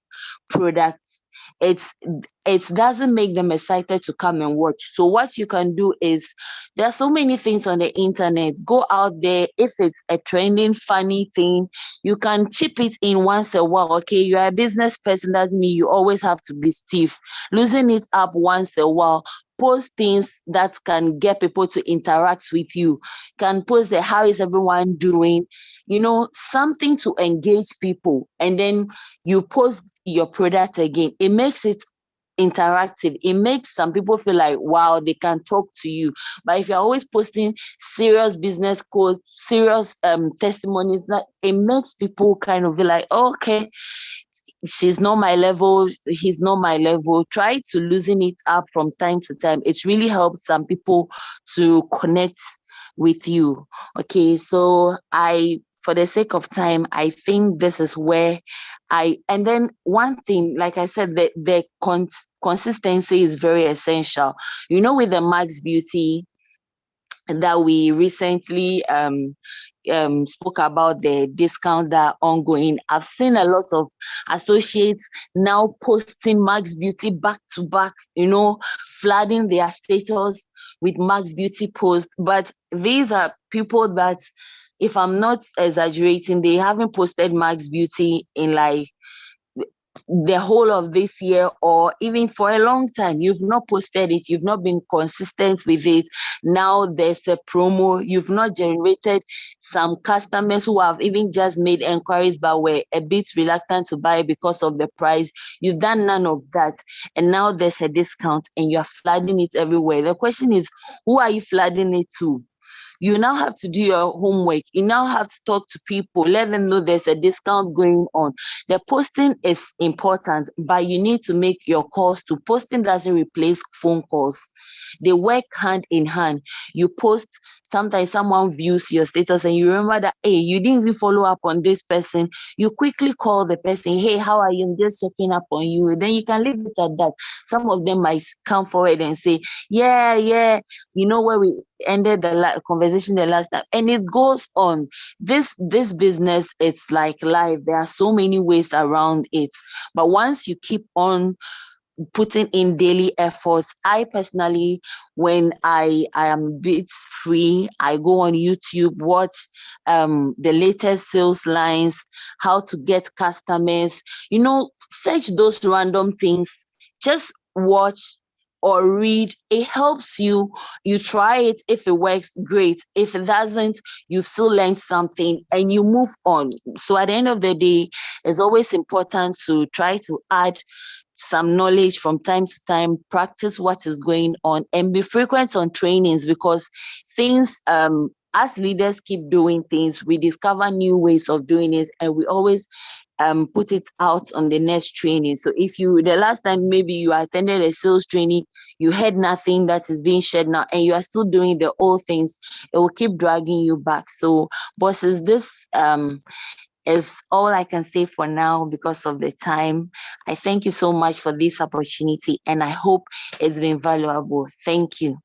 D: products, it doesn't make them excited to come and watch. So what you can do is, there are so many things on the internet. Go out there. If it's a trending funny thing, you can chip it in once a while. Okay, you are a business person, that means you always have to be stiff. Loosen it up once a while. Post things that can get people to interact with you. Can post the how is everyone doing, something to engage people, and then you post your product again. It makes it interactive. It makes some people feel like, wow, they can talk to you. But if you're always posting serious business codes, serious testimonies, that it makes people kind of be like, oh, okay, she's not my level, he's not my level. Try to loosen it up from time to time. It really helps some people to connect with you. Okay, so for the sake of time, I think this is where and then one thing, like I said, the consistency is very essential. With the Max Beauty that we recently spoke about, the discount that are ongoing, I've seen a lot of associates now posting Max Beauty back to back, flooding their status with Max Beauty posts. But these are people that, if I'm not exaggerating, they haven't posted Max Beauty in like the whole of this year, or even for a long time, you've not posted it, you've not been consistent with it. Now there's a promo, you've not generated some customers who have even just made inquiries but were a bit reluctant to buy because of the price. You've done none of that, and now there's a discount and you're flooding it everywhere. The question is, who are you flooding it to? You now have to do your homework. You now have to talk to people, let them know there's a discount going on. The posting is important, but you need to make your calls too. Posting doesn't replace phone calls. They work hand in hand. You post, sometimes someone views your status and you remember that, hey, you didn't even follow up on this person. You quickly call the person, hey, how are you? I'm just checking up on you. Then you can leave it at that. Some of them might come forward and say, yeah, you know where we ended the conversation the last time, and it goes on. This business, it's like life. There are so many ways around it, but once you keep on putting in daily efforts, I personally, when I am a bit free, I go on YouTube, watch the latest sales lines, how to get customers, search those random things, just watch or read. It helps you. You try it. If it works, great. If it doesn't, you've still learned something and you move on. So at the end of the day, it's always important to try to add some knowledge from time to time, practice what is going on, and be frequent on trainings, because things, as leaders keep doing things, we discover new ways of doing it, and we always put it out on the next training. So if the last time maybe you attended a sales training, you heard nothing that is being shared now, and you are still doing the old things, it will keep dragging you back. So bosses, this is all I can say for now because of the time. I thank you so much for this opportunity, and I hope it's been valuable. Thank you.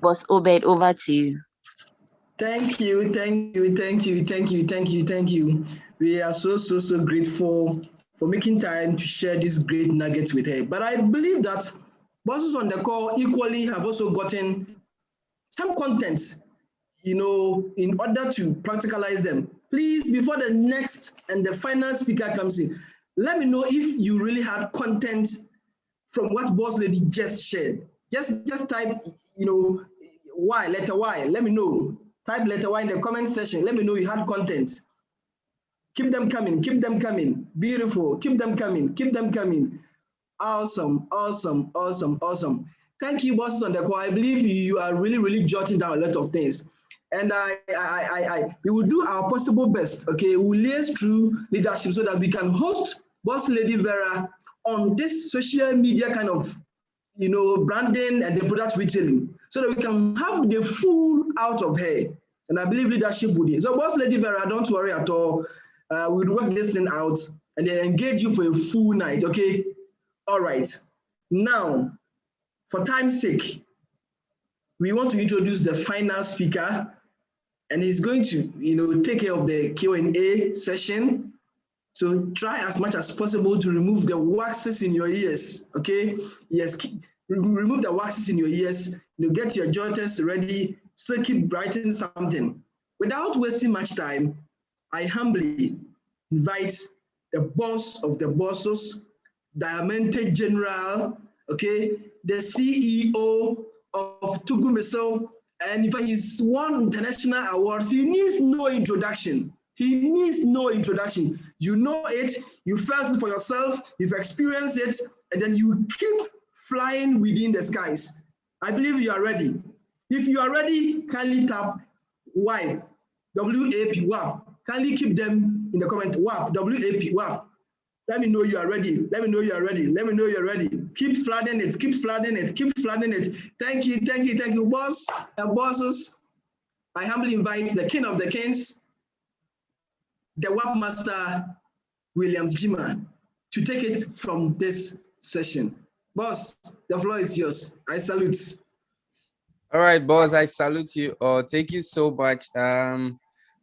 D: Boss Obed, over to you.
A: Thank you. We are so grateful for making time to share this great nuggets with her. But I believe that bosses on the call equally have also gotten some contents, in order to practicalize them. Please, before the next and the final speaker comes in, let me know if you really had content from what Boss Lady just shared. Just type, Y, letter Y. Let me know. Type letter Y in the comment section. Let me know you had content. Keep them coming. Beautiful. Keep them coming. Awesome. Thank you, bosses on the call. I believe you are really jotting down a lot of things. And we will do our possible best, okay? We'll liaise through leadership so that we can host Boss Lady Vera on this social media kind of, branding and the product retailing, so that we can have the full out of her. And I believe leadership would. So Boss Lady Vera, don't worry at all. We'll work this thing out and then engage you for a full night, okay? All right. Now, for time's sake, we want to introduce the final speaker, and he's going to, take care of the Q&A session. So try as much as possible to remove the waxes in your ears, okay? Yes, remove the waxes in your ears. Get your jotters ready, so keep writing something. Without wasting much time, I humbly invite the boss of the bosses, Diamante General, okay, the CEO of Tugumeso, and in fact, he's won international awards. He needs no introduction. You know it, you felt it for yourself, you've experienced it, and then you keep flying within the skies. I believe you are ready. If you are ready, kindly tap WAP, W-A-P, WAP. Kindly keep them in the comment, WAP, W-A-P, WAP. Let me know you are ready. Keep flooding it. Thank you, boss and bosses. I humbly invite the king of the kings, the WapMaster, Williams Gyimah, to take it from this session. Boss, the floor is yours. I salute.
E: All right, boss, I salute you all. Thank you so much.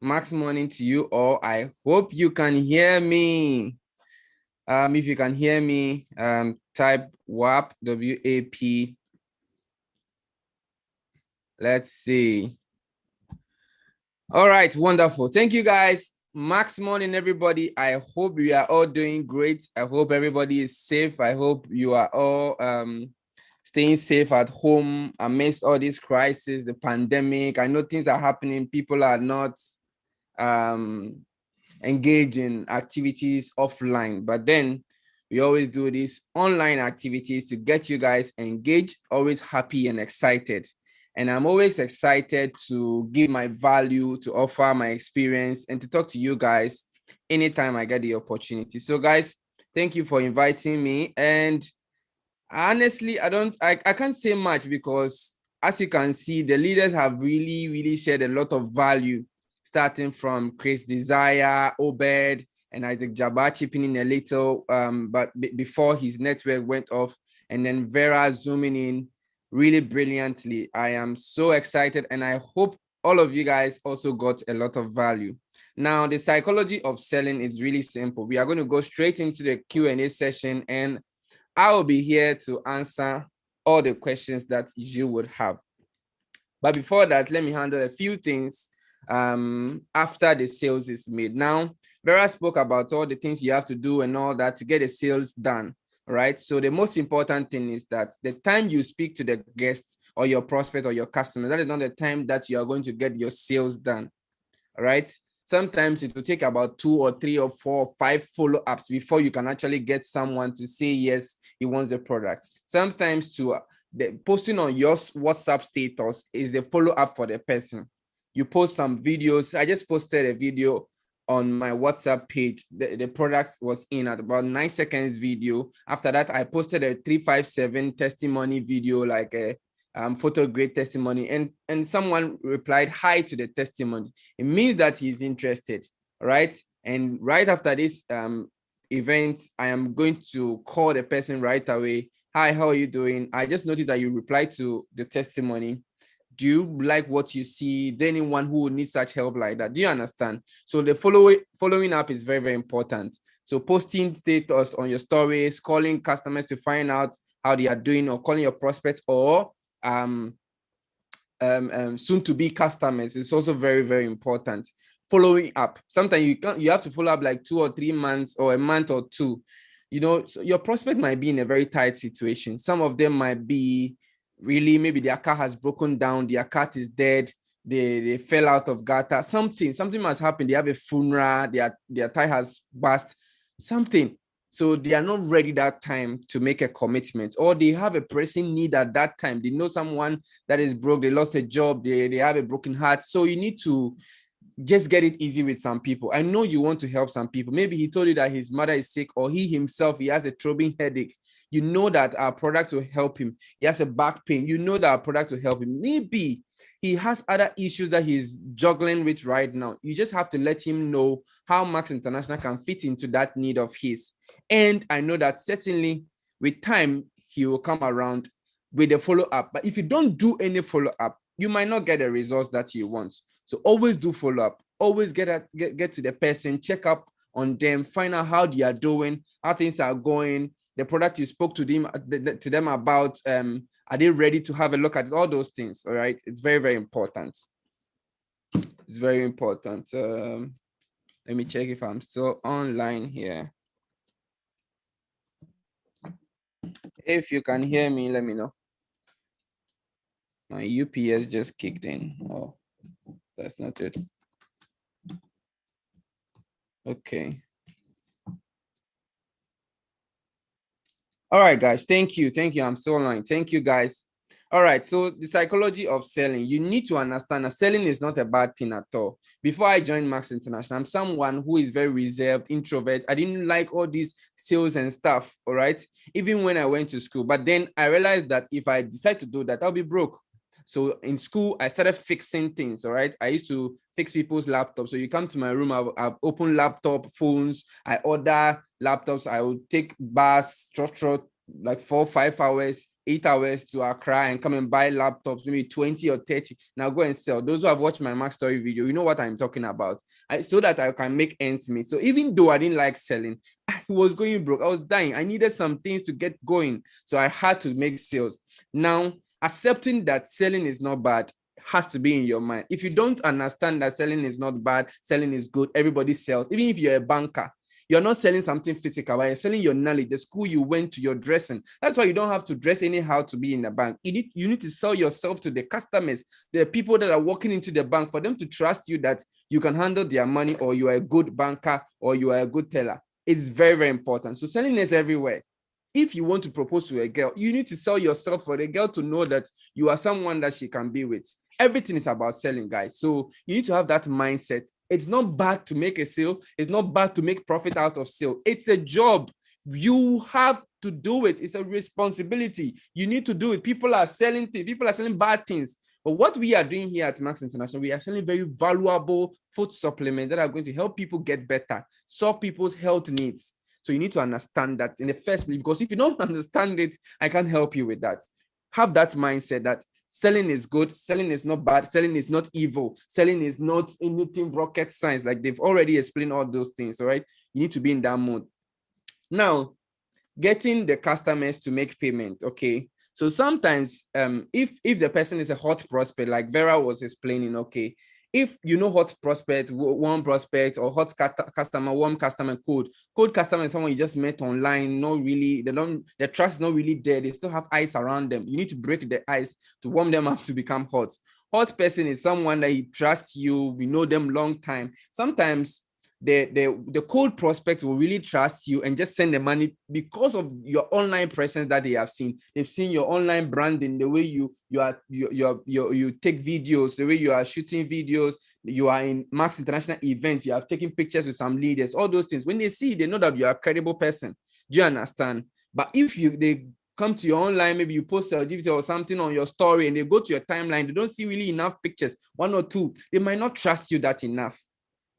E: Max morning to you all. I hope you can hear me. If you can hear me, type WAP, W-A-P. Let's see. All right, wonderful. Thank you, guys. Max morning, everybody. I hope you are all doing great. I hope everybody is safe. I hope you are all staying safe at home amidst all these crises, the pandemic. I know things are happening. People are not engaged in activities offline, but then we always do these online activities to get you guys engaged, always happy and excited. And I'm always excited to give my value, to offer my experience, and to talk to you guys anytime I get the opportunity. So guys, thank you for inviting me. And honestly, I can't say much because as you can see, the leaders have really shared a lot of value, starting from Chris Desire, Obed, and Isaac Jabbar chipping in a little, but before his network went off, and then Vera zooming in really brilliantly. I am so excited, and I hope all of you guys also got a lot of value. Now, the psychology of selling is really simple. We are going to go straight into the Q&A session, and I will be here to answer all the questions that you would have. But before that, let me handle a few things after the sales is made. Now, Vera spoke about all the things you have to do and all that to get the sales done, right? So the most important thing is that the time you speak to the guest or your prospect or your customer, that is not the time that you are going to get your sales done, right? Sometimes it will take about 2 or 3 or 4 or 5 follow-ups before you can actually get someone to say yes, he wants the product. Sometimes the posting on your WhatsApp status is the follow-up for the person. You post some videos. I just posted a video on my WhatsApp page. The product was in at about 9 seconds video. After that, I posted a 357 testimony video, like a photo grade testimony, and someone replied hi to the testimony. It means that he's interested, right? And right after this event, I am going to call the person right away. Hi, how are you doing? I just noticed that you replied to the testimony. Do you like what you see? Is there anyone who needs such help like that? Do you understand? So the following up is very important. So posting status on your stories, calling customers to find out how they are doing, or calling your prospects, or soon to be customers is also very important. Following up, sometimes you have to follow up like 2 or 3 months or a month or 2. You know, so your prospect might be in a very tight situation. Some of them might be really, maybe their car has broken down, their cat is dead, they fell out of gutter, something must happen. They have a funeral, their tire has burst, something. So they are not ready that time to make a commitment, or they have a pressing need at that time. They know someone that is broke, they lost a job, they have a broken heart. So you need to just get it easy with some people. I know you want to help some people. Maybe he told you that his mother is sick, or he himself, he has a throbbing headache. You know that our product will help him. He has a back pain. You know that our product will help him. Maybe he has other issues that he's juggling with right now. You just have to let him know how Max International can fit into that need of his. And I know that certainly with time, he will come around with a follow-up. But if you don't do any follow-up, you might not get the results that you want. So always do follow-up. Always get to the person, check up on them, find out how they are doing, how things are going, the product you spoke to them about, are they ready to have a look at it? All those things, all right? It's very important. It's very important. Let me check if I'm still online here. If you can hear me, let me know. My UPS just kicked in. Oh, that's not it. Okay. All right, guys. Thank you. I'm still online. Thank you, guys. All right. So the psychology of selling, you need to understand that selling is not a bad thing at all. Before I joined Max International, I'm someone who is very reserved, introvert. I didn't like all these sales and stuff. All right. Even when I went to school. But then I realized that if I decide to do that, I'll be broke. So in school, I started fixing things, all right? I used to fix people's laptops. So you come to my room, I've opened laptop, phones, I order laptops, I will take bus, like 4, 5 hours, 8 hours to Accra and come and buy laptops, maybe 20 or 30. Now go and sell. Those who have watched my Max Story video, you know what I'm talking about. So that I can make ends meet. So even though I didn't like selling, I was going broke. I was dying. I needed some things to get going. So I had to make sales. Now, accepting that selling is not bad, has to be in your mind. If you don't understand that selling is not bad, selling is good, everybody sells. Even if you're a banker, you're not selling something physical, but you're selling your knowledge, the school you went to, your dressing. That's why you don't have to dress anyhow to be in the bank. You need to sell yourself to the customers, the people that are walking into the bank, for them to trust you that you can handle their money, or you are a good banker, or you are a good teller. It's very, very important. So selling is everywhere. If you want to propose to a girl, you need to sell yourself for the girl to know that you are someone that she can be with. Everything is about selling, guys. So you need to have that mindset. It's not bad to make a sale. It's not bad to make profit out of sale. It's a job. You have to do it. It's a responsibility. You need to do it. People are selling things. People are selling bad things. But what we are doing here at Max International, we are selling very valuable food supplements that are going to help people get better, solve people's health needs. So you need to understand that in the first place, because if you don't understand it, I can't help you with that. Have that mindset that selling is good, selling is not bad, selling is not evil, selling is not anything rocket science. Like they've already explained all those things, all right? You need to be in that mode. Now, getting the customers to make payment, okay? So sometimes if the person is a hot prospect, like Vera was explaining, okay, if you know hot prospect, warm prospect, or hot customer, warm customer, cold customer is someone you just met online, not really, their trust is not really there, they still have ice around them. You need to break the ice to warm them up to become hot. Hot person is someone that he trusts you, we know them long time. Sometimes the cold prospect will really trust you and just send the money because of your online presence that they have seen. They've seen your online branding, the way you take videos, the way you are shooting videos, you are in Max International events, you have taken pictures with some leaders, all those things. When they see, they know that you are a credible person. Do you understand? But if they come to your online, maybe you post a video or something on your story and they go to your timeline, they don't see really enough pictures, one or two, they might not trust you that enough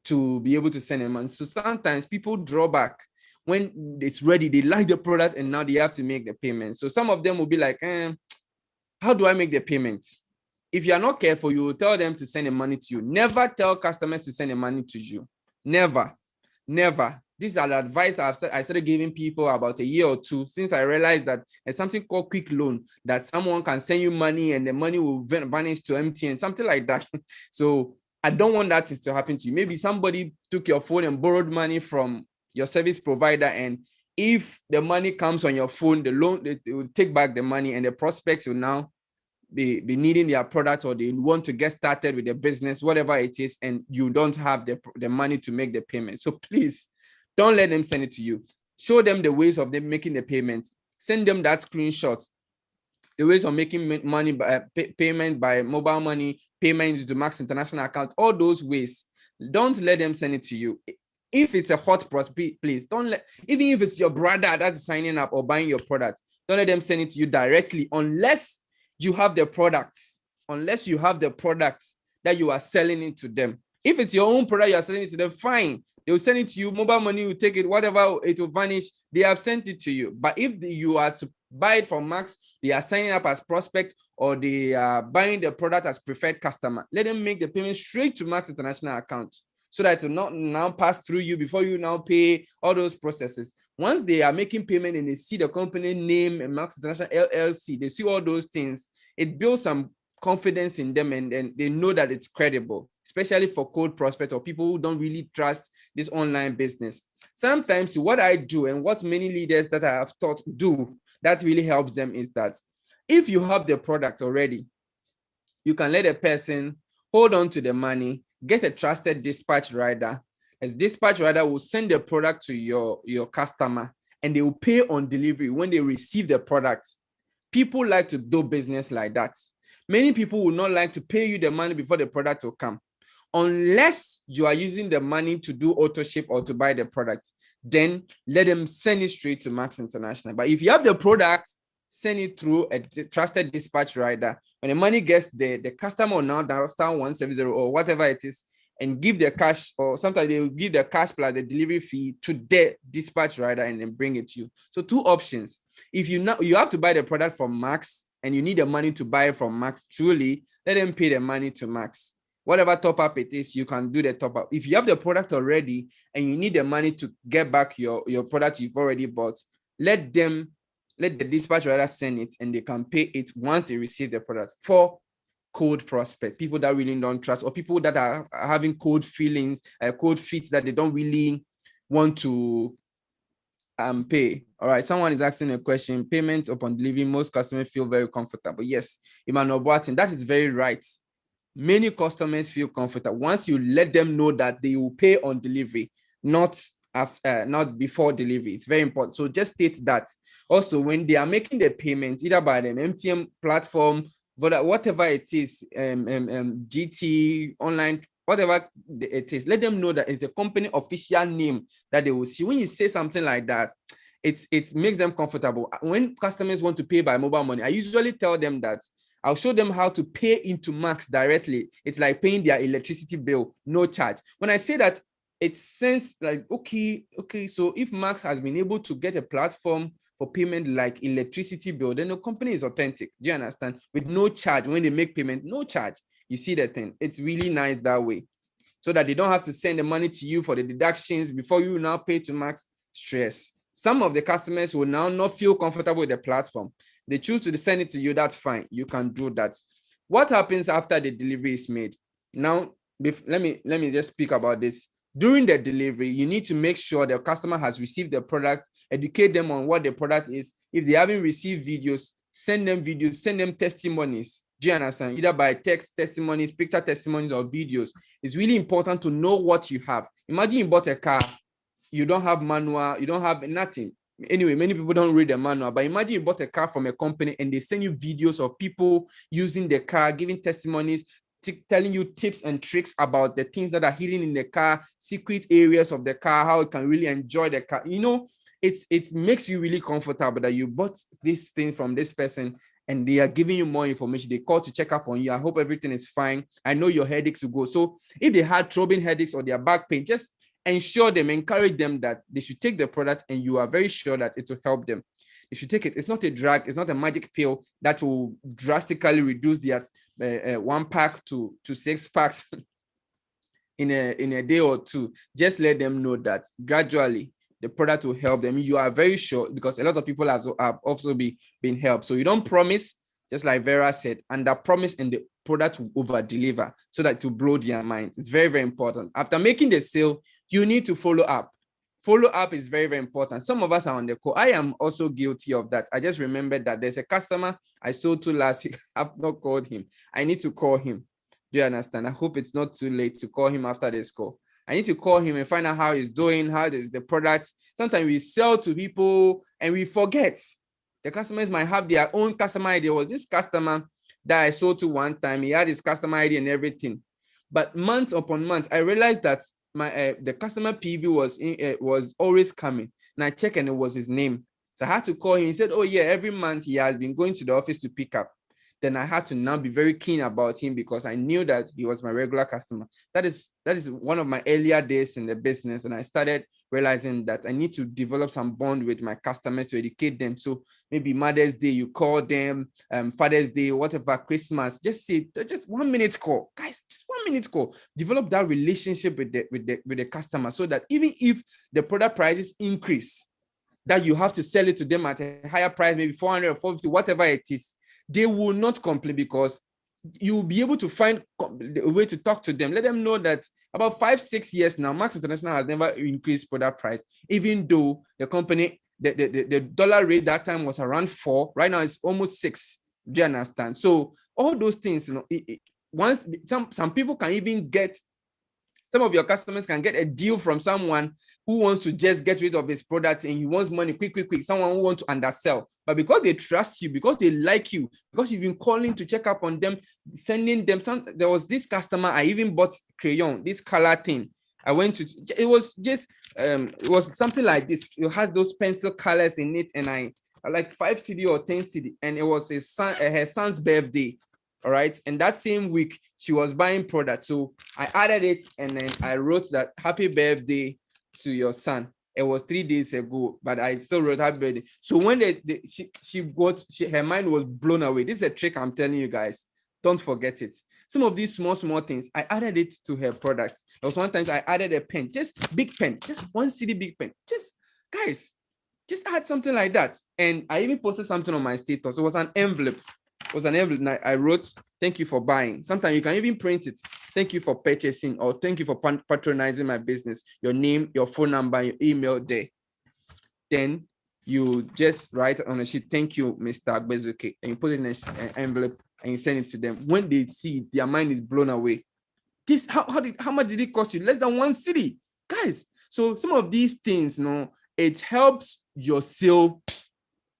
E: to be able to send them. And so sometimes people draw back when it's ready, they like the product and now they have to make the payment. So some of them will be like, how do I make the payment? If you are not careful, you will tell them to send the money to you. Never tell customers to send the money to you. Never. These are the advice I started giving people about a year or two, since I realized that there's something called quick loan, that someone can send you money and the money will vanish to empty and something like that. So I don't want that to happen to you. Maybe somebody took your phone and borrowed money from your service provider, and if the money comes on your phone, the loan, they will take back the money, and the prospects will now be needing their product, or they want to get started with their business, whatever it is, and you don't have the money to make the payment. So please don't let them send it to you. Show them the ways of them making the payment. Send them that screenshot. The ways of making money by payment by mobile money, payment to Max International account, all those ways. Don't let them send it to you. If it's a hot prospect, please don't even if it's your brother that's signing up or buying your product, don't let them send it to you directly unless you have the products, that you are selling it to them. If it's your own product, you are selling it to them, fine. They will send it to you, mobile money will take it, whatever, it will vanish. They have sent it to you. But if you are to buy it from Max, they are signing up as prospect, or they are buying the product as preferred customer, let them make the payment straight to Max International account, so that it will not now pass through you before you now pay all those processes. Once they are making payment and they see the company name and Max International LLC, they see all those things, it builds some confidence in them, and they know that it's credible, especially for cold prospects or people who don't really trust this online business. Sometimes what I do, and what many leaders that I have taught do, that really helps them, is that if you have the product already, you can let a person hold on to the money, get a trusted dispatch rider. As dispatch rider will send the product to your customer, and they will pay on delivery when they receive the product. People like to do business like that. Many people will not like to pay you the money before the product will come. Unless you are using the money to do auto ship or to buy the product, then let them send it straight to Max International. But if you have the product, send it through a trusted dispatch rider. When the money gets there, the customer will now dial star 170 or whatever it is, and give the cash, or sometimes they will give the cash plus the delivery fee to the dispatch rider and then bring it to you. So two options. If you have to buy the product from Max and you need the money to buy from Max, truly, let them pay the money to Max. Whatever top up it is, you can do the top up. If you have the product already and you need the money to get back your product you've already bought, let the dispatch rider send it, and they can pay it once they receive the product. For cold prospect, people that really don't trust, or people that are having cold feelings, cold feet that they don't really want to pay. All right, someone is asking a question. Payment upon delivery, most customers feel very comfortable. Yes, Emmanuel Boatin, that is very right. Many customers feel comfortable once you let them know that they will pay on delivery, not before delivery. It's very important. So just state that. Also, when they are making the payment, either by the MTN platform, whatever it is, GT online, whatever it is, let them know that it's the company official name that they will see. When you say something like that, it makes them comfortable. When customers want to pay by mobile money, I usually tell them that I'll show them how to pay into Max directly. It's like paying their electricity bill, no charge. When I say that, it sense like, okay, so if Max has been able to get a platform for payment like electricity bill, then the company is authentic. Do you understand? With no charge, when they make payment, no charge. You see that thing. It's really nice that way, so that they don't have to send the money to you for the deductions before you now pay to Max. Stress. Some of the customers will now not feel comfortable with the platform. They choose to send it to you. That's fine. You can do that. What happens after the delivery is made? Now, let me just speak about this. During the delivery, you need to make sure the customer has received the product, educate them on what the product is. If they haven't received videos, send them testimonies. Do you understand? Either by text testimonies, picture testimonies, or videos. It's really important to know what you have. Imagine you bought a car, you don't have manual, you don't have nothing. Anyway, many people don't read the manual, but imagine you bought a car from a company and they send you videos of people using the car, giving testimonies, telling you tips and tricks about the things that are hidden in the car, secret areas of the car, how you can really enjoy the car. You know, it makes you really comfortable that you bought this thing from this person and they are giving you more information. They call to check up on you. I hope everything is fine. I know your headaches will go. So if they had throbbing headaches or their back pain, just encourage them that they should take the product, and you are very sure that it will help them. They should take it. It's not a drug. It's not a magic pill that will drastically reduce their 1 pack to 6 packs in a day or two. Just let them know that gradually the product will help them. You are very sure, because a lot of people have also been helped. So you don't promise, just like Vera said, under promise and the product will over deliver, so that to blow their mind. It's very, very important. After making the sale, you need to follow up. Follow up is very, very important. Some of us are on the call. I am also guilty of that. I just remembered that there's a customer I sold to last week. I've not called him. I need to call him. Do you understand? I hope it's not too late to call him after this call. I need to call him and find out how he's doing, how is the product. Sometimes we sell to people and we forget. The customers might have their own customer ID. There was this customer that I sold to one time. He had his customer ID and everything. But months upon months, I realized that the customer PV was always coming. And I checked and it was his name. So I had to call him. He said, oh yeah, every month he has been going to the office to pick up. Then I had to now be very keen about him, because I knew that he was my regular customer. That is one of my earlier days in the business. And I started realizing that I need to develop some bond with my customers to educate them. So maybe Mother's Day, you call them, Father's Day, whatever, Christmas, just 1 minute call. Guys, just 1 minute call. Develop that relationship with the customer, so that even if the product prices increase, that you have to sell it to them at a higher price, maybe 400 or 450, whatever it is, they will not complain, because you will be able to find a way to talk to them. Let them know that about 5-6 years now, Max International has never increased product price, even though the company, the dollar rate that time was around 4. Right now it's almost 6. Do you understand? So all those things, you know, once some people can even get, some of your customers can get a deal from someone who wants to just get rid of his product and he wants money quick. Someone who wants to undersell. But because they trust you, because they like you, because you've been calling to check up on them, sending them some. There was this customer, I even bought crayon, this color thing. I went to, it was just, it was something like this. It has those pencil colors in it. And I like 5 CD or 10 CD. And it was her son's birthday. All right. And that same week, she was buying products. So I added it and then I wrote that happy birthday to your son. It was 3 days ago, but I still wrote happy birthday. So when her mind was blown away. This is a trick I'm telling you guys. Don't forget it. Some of these small things, I added it to her products. There was one time I added a pen, just big pen, just 1 CD big pen. Just guys, just add something like that. And I even posted something on my status. It was an envelope. And I wrote, Thank you for buying. Sometimes you can even print it. Thank you for purchasing, or thank you for patronizing my business. Your name, your phone number, your email there. Then you just write on a sheet, thank you, Mr. Agbezuke, and you put it in an envelope and you send it to them. When they see it, their mind is blown away. This, how much did it cost you? Less than 1 cedi, guys. So some of these things, it helps your sale.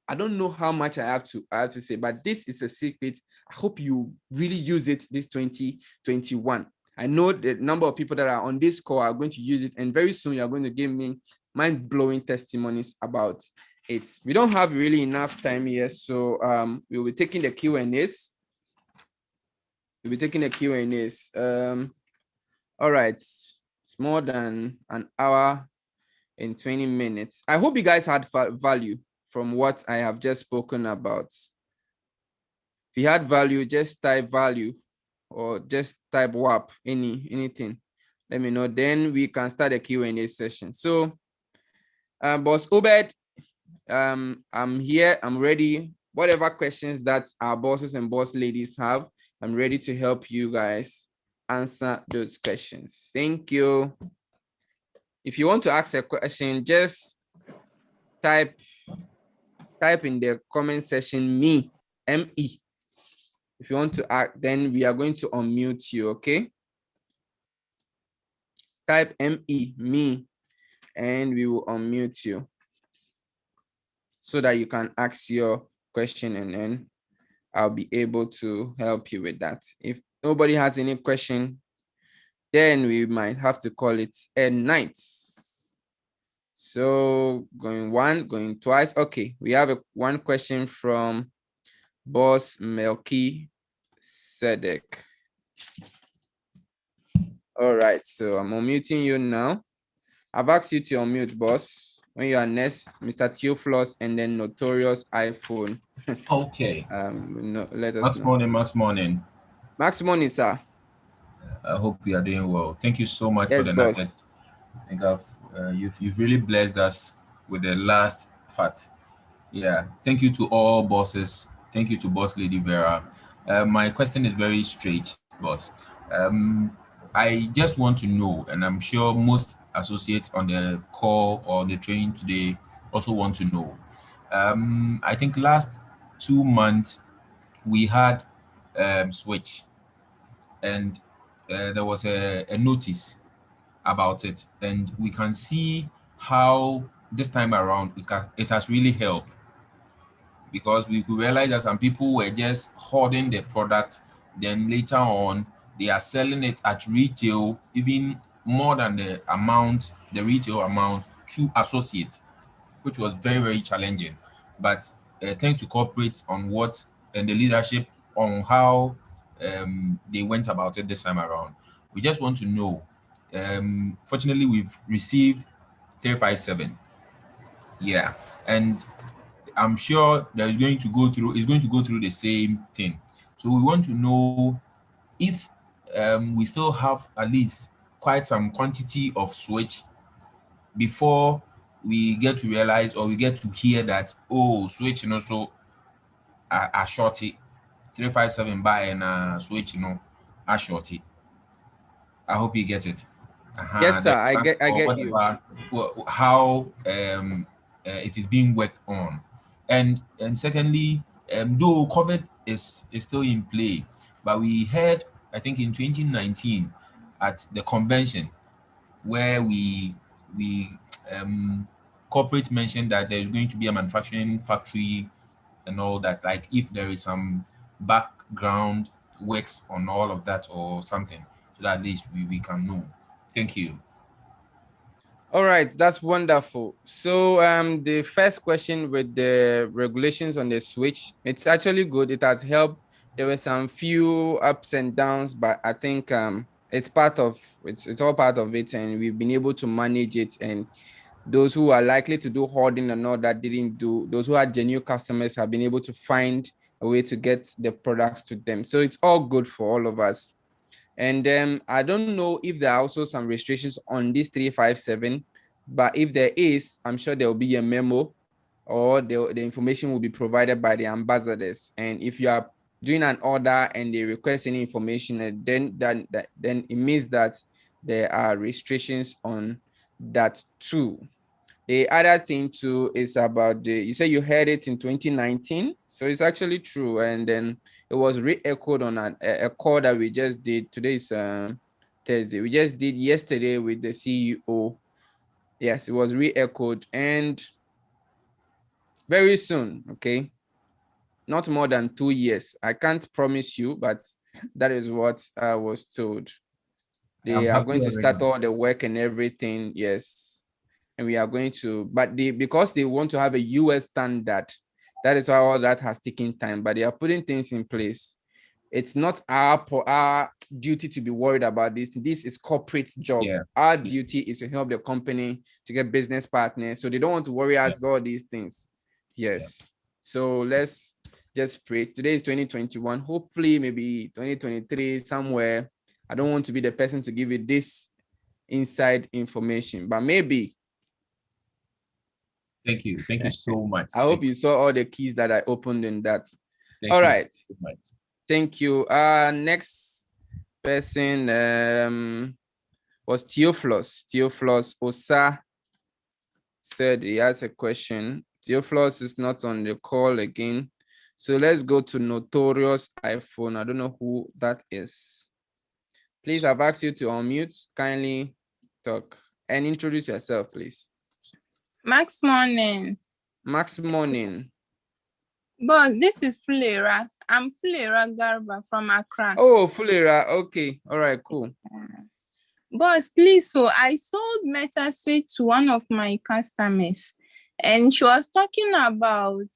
E: I don't know how much I have to say, but this is a secret. I hope you really use it this 2021. I know the number of people that are on this call are going to use it, and very soon you're going to give me mind-blowing testimonies about it. We don't have really enough time here, so we'll be taking the Q&As. We'll be taking the Q&As. All right, it's more than an hour and 20 minutes. I hope you guys had value from what I have just spoken about. If you had value, just type value or just type WAP, anything. Let me know. Then we can start a Q&A session. So, Boss Obed, I'm here. I'm ready. Whatever questions that our bosses and boss ladies have, I'm ready to help you guys answer those questions. Thank you. If you want to ask a question, just type in the comment section me, M-E. If you want to act, then we are going to unmute you, okay? Type M-E, me, and we will unmute you so that you can ask your question, and then I'll be able to help you with that. If nobody has any question, then we might have to call it a night. So going one, going twice. Okay, we have one question from Boss Melky Sedek. All right, so I'm unmuting you now. I've asked you to unmute, boss. When you are next, Mr. Theophilus, and then Notorious iPhone.
F: Okay.
E: Let us
F: Max
E: know.
F: morning, Max morning.
E: Max morning, sir.
F: I hope you are doing well. Thank you so much for the
E: boss.
F: nugget. I think you've really blessed us with the last part. Yeah. Thank you to all bosses. Thank you to Boss Lady Vera. My question is very straight, boss. I just want to know, and I'm sure most associates on the call or the training today also want to know. I think last 2 months we had switch, and there was a notice about it, and we can see how this time around it has really helped, because we could realize that some people were just hoarding the product, then later on they are selling it at retail, even more than the retail amount to associate, which was very, very challenging. But thanks to corporates on what and the leadership on how they went about it this time around. We just want to know. Fortunately, we've received 357. Yeah, and I'm sure that is going to go through the same thing. So we want to know if we still have at least quite some quantity of switch before we get to realize, or we get to hear that, oh, switch, so a shorty 357 buy and switch, a shorty. I hope you get it.
E: Yes, sir. I get you.
F: How it is being worked on, and secondly, though COVID is still in play, but we heard, I think in 2019 at the convention where we corporate mentioned that there's going to be a manufacturing factory and all that, like if there is some background works on all of that or something, so that at least we can know. Thank you.
E: All right, that's wonderful. So the first question with the regulations on the switch, it's actually good. It has helped. There were some few ups and downs, but I think it's all part of it, and we've been able to manage it. And those who are likely to do hoarding and all that didn't do, those who are genuine customers have been able to find a way to get the products to them. So it's all good for all of us. And I don't know if there are also some restrictions on this 357, but if there is, I'm sure there will be a memo, or the information will be provided by the ambassadors. And if you are doing an order and they request any information, and then it means that there are restrictions on that too. The other thing too is about you say you heard it in 2019, so it's actually true, and then it was re-echoed on a call that we just did. Today is Thursday. We just did yesterday with the CEO. Yes, it was re-echoed, and very soon, okay, not more than 2 years. I can't promise you, but that is what I was told. They are going to start all the work and everything. Yes. And we are going to, but because they want to have a US standard, that is why all that has taken time, but they are putting things in place. It's not our duty to be worried about this. This is corporate job.
F: Yeah.
E: Our duty is to help the company to get business partners. So they don't want to worry us with all these things. Yes. Yeah. So let's just pray. Today is 2021. Hopefully, maybe 2023 somewhere. I don't want to be the person to give you this inside information, but maybe.
F: Thank you. Thank you so much.
E: I hope you saw all the keys that I opened in that.
F: Thank
E: all
F: you
E: right.
F: So much.
E: Thank you. Next person was Theophilus. Theophilus Osa said he has a question. Theophilus is not on the call again. So let's go to Notorious iPhone. I don't know who that is. Please, I've asked you to unmute. Kindly talk and introduce yourself, please.
G: Max morning.
E: Max morning.
G: But this is Fulera. I'm Fulera Garba from Accra.
E: Oh, Fulera. Okay. All right, cool.
G: Boss, please. So I sold MetaSuite to one of my customers, and she was talking about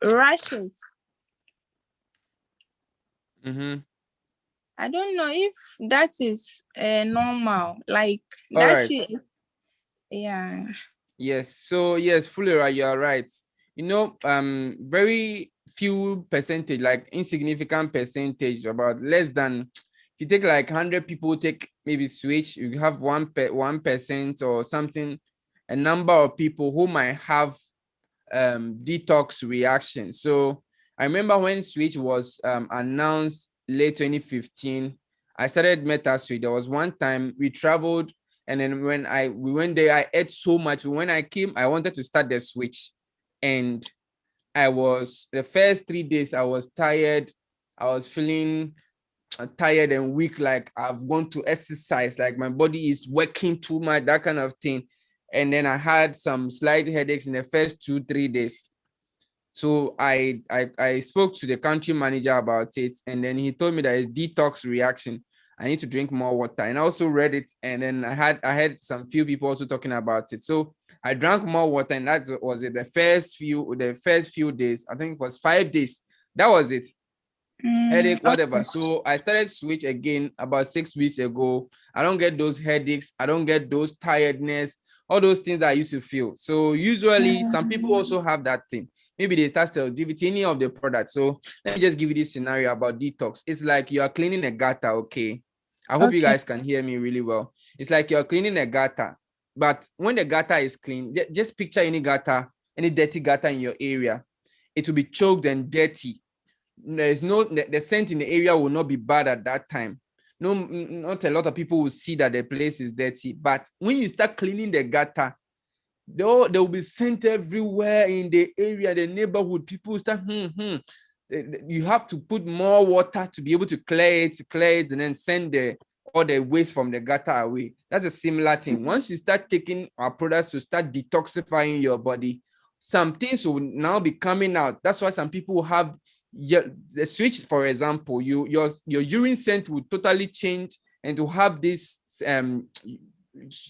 G: rashes.
E: Mm-hmm.
G: I don't know if that is normal. Like
E: all
G: that.
E: Right.
G: Yeah.
E: Yes. So yes, Fulera, you are right. You know, very few percentage, like insignificant percentage, about less than. If you take like 100 people, take maybe switch, you have 1% or something, a number of people who might have detox reaction. So I remember when switch was announced late 2015, I started MetaSuite. There was one time we traveled, and then when we went there, I ate so much. When I came, I wanted to start the switch, and the first 3 days I was tired. I was feeling tired and weak, like I've gone to exercise, like my body is working too much, that kind of thing. And then I had some slight headaches in the first 2-3 days. So I spoke to the country manager about it, and then he told me that it's detox reaction. I need to drink more water. And I also read it, and then I had some few people also talking about it. So I drank more water, and that was it. The first few days, I think it was 5 days. That was it. Headache, whatever. Okay. So I started switch again about 6 weeks ago. I don't get those headaches. I don't get those tiredness, all those things that I used to feel. So usually some people also have that thing. Maybe they test the longevity, any of the products. So let me just give you this scenario about detox. It's like you are cleaning a gutter, okay? I hope you guys can hear me really well. It's like you're cleaning a gutter, but when the gutter is clean, just picture any gutter, any dirty gutter in your area. It will be choked and dirty. There's the scent in the area will not be bad at that time. No, not a lot of people will see that the place is dirty. But when you start cleaning the gutter, there will be scent everywhere in the area, the neighborhood. People start, You have to put more water to be able to clear it, and then send all the waste from the gutter away. That's a similar thing. Once you start taking our products to start detoxifying your body, some things will now be coming out. That's why some people have the switch, for example, your urine scent will totally change, and to have this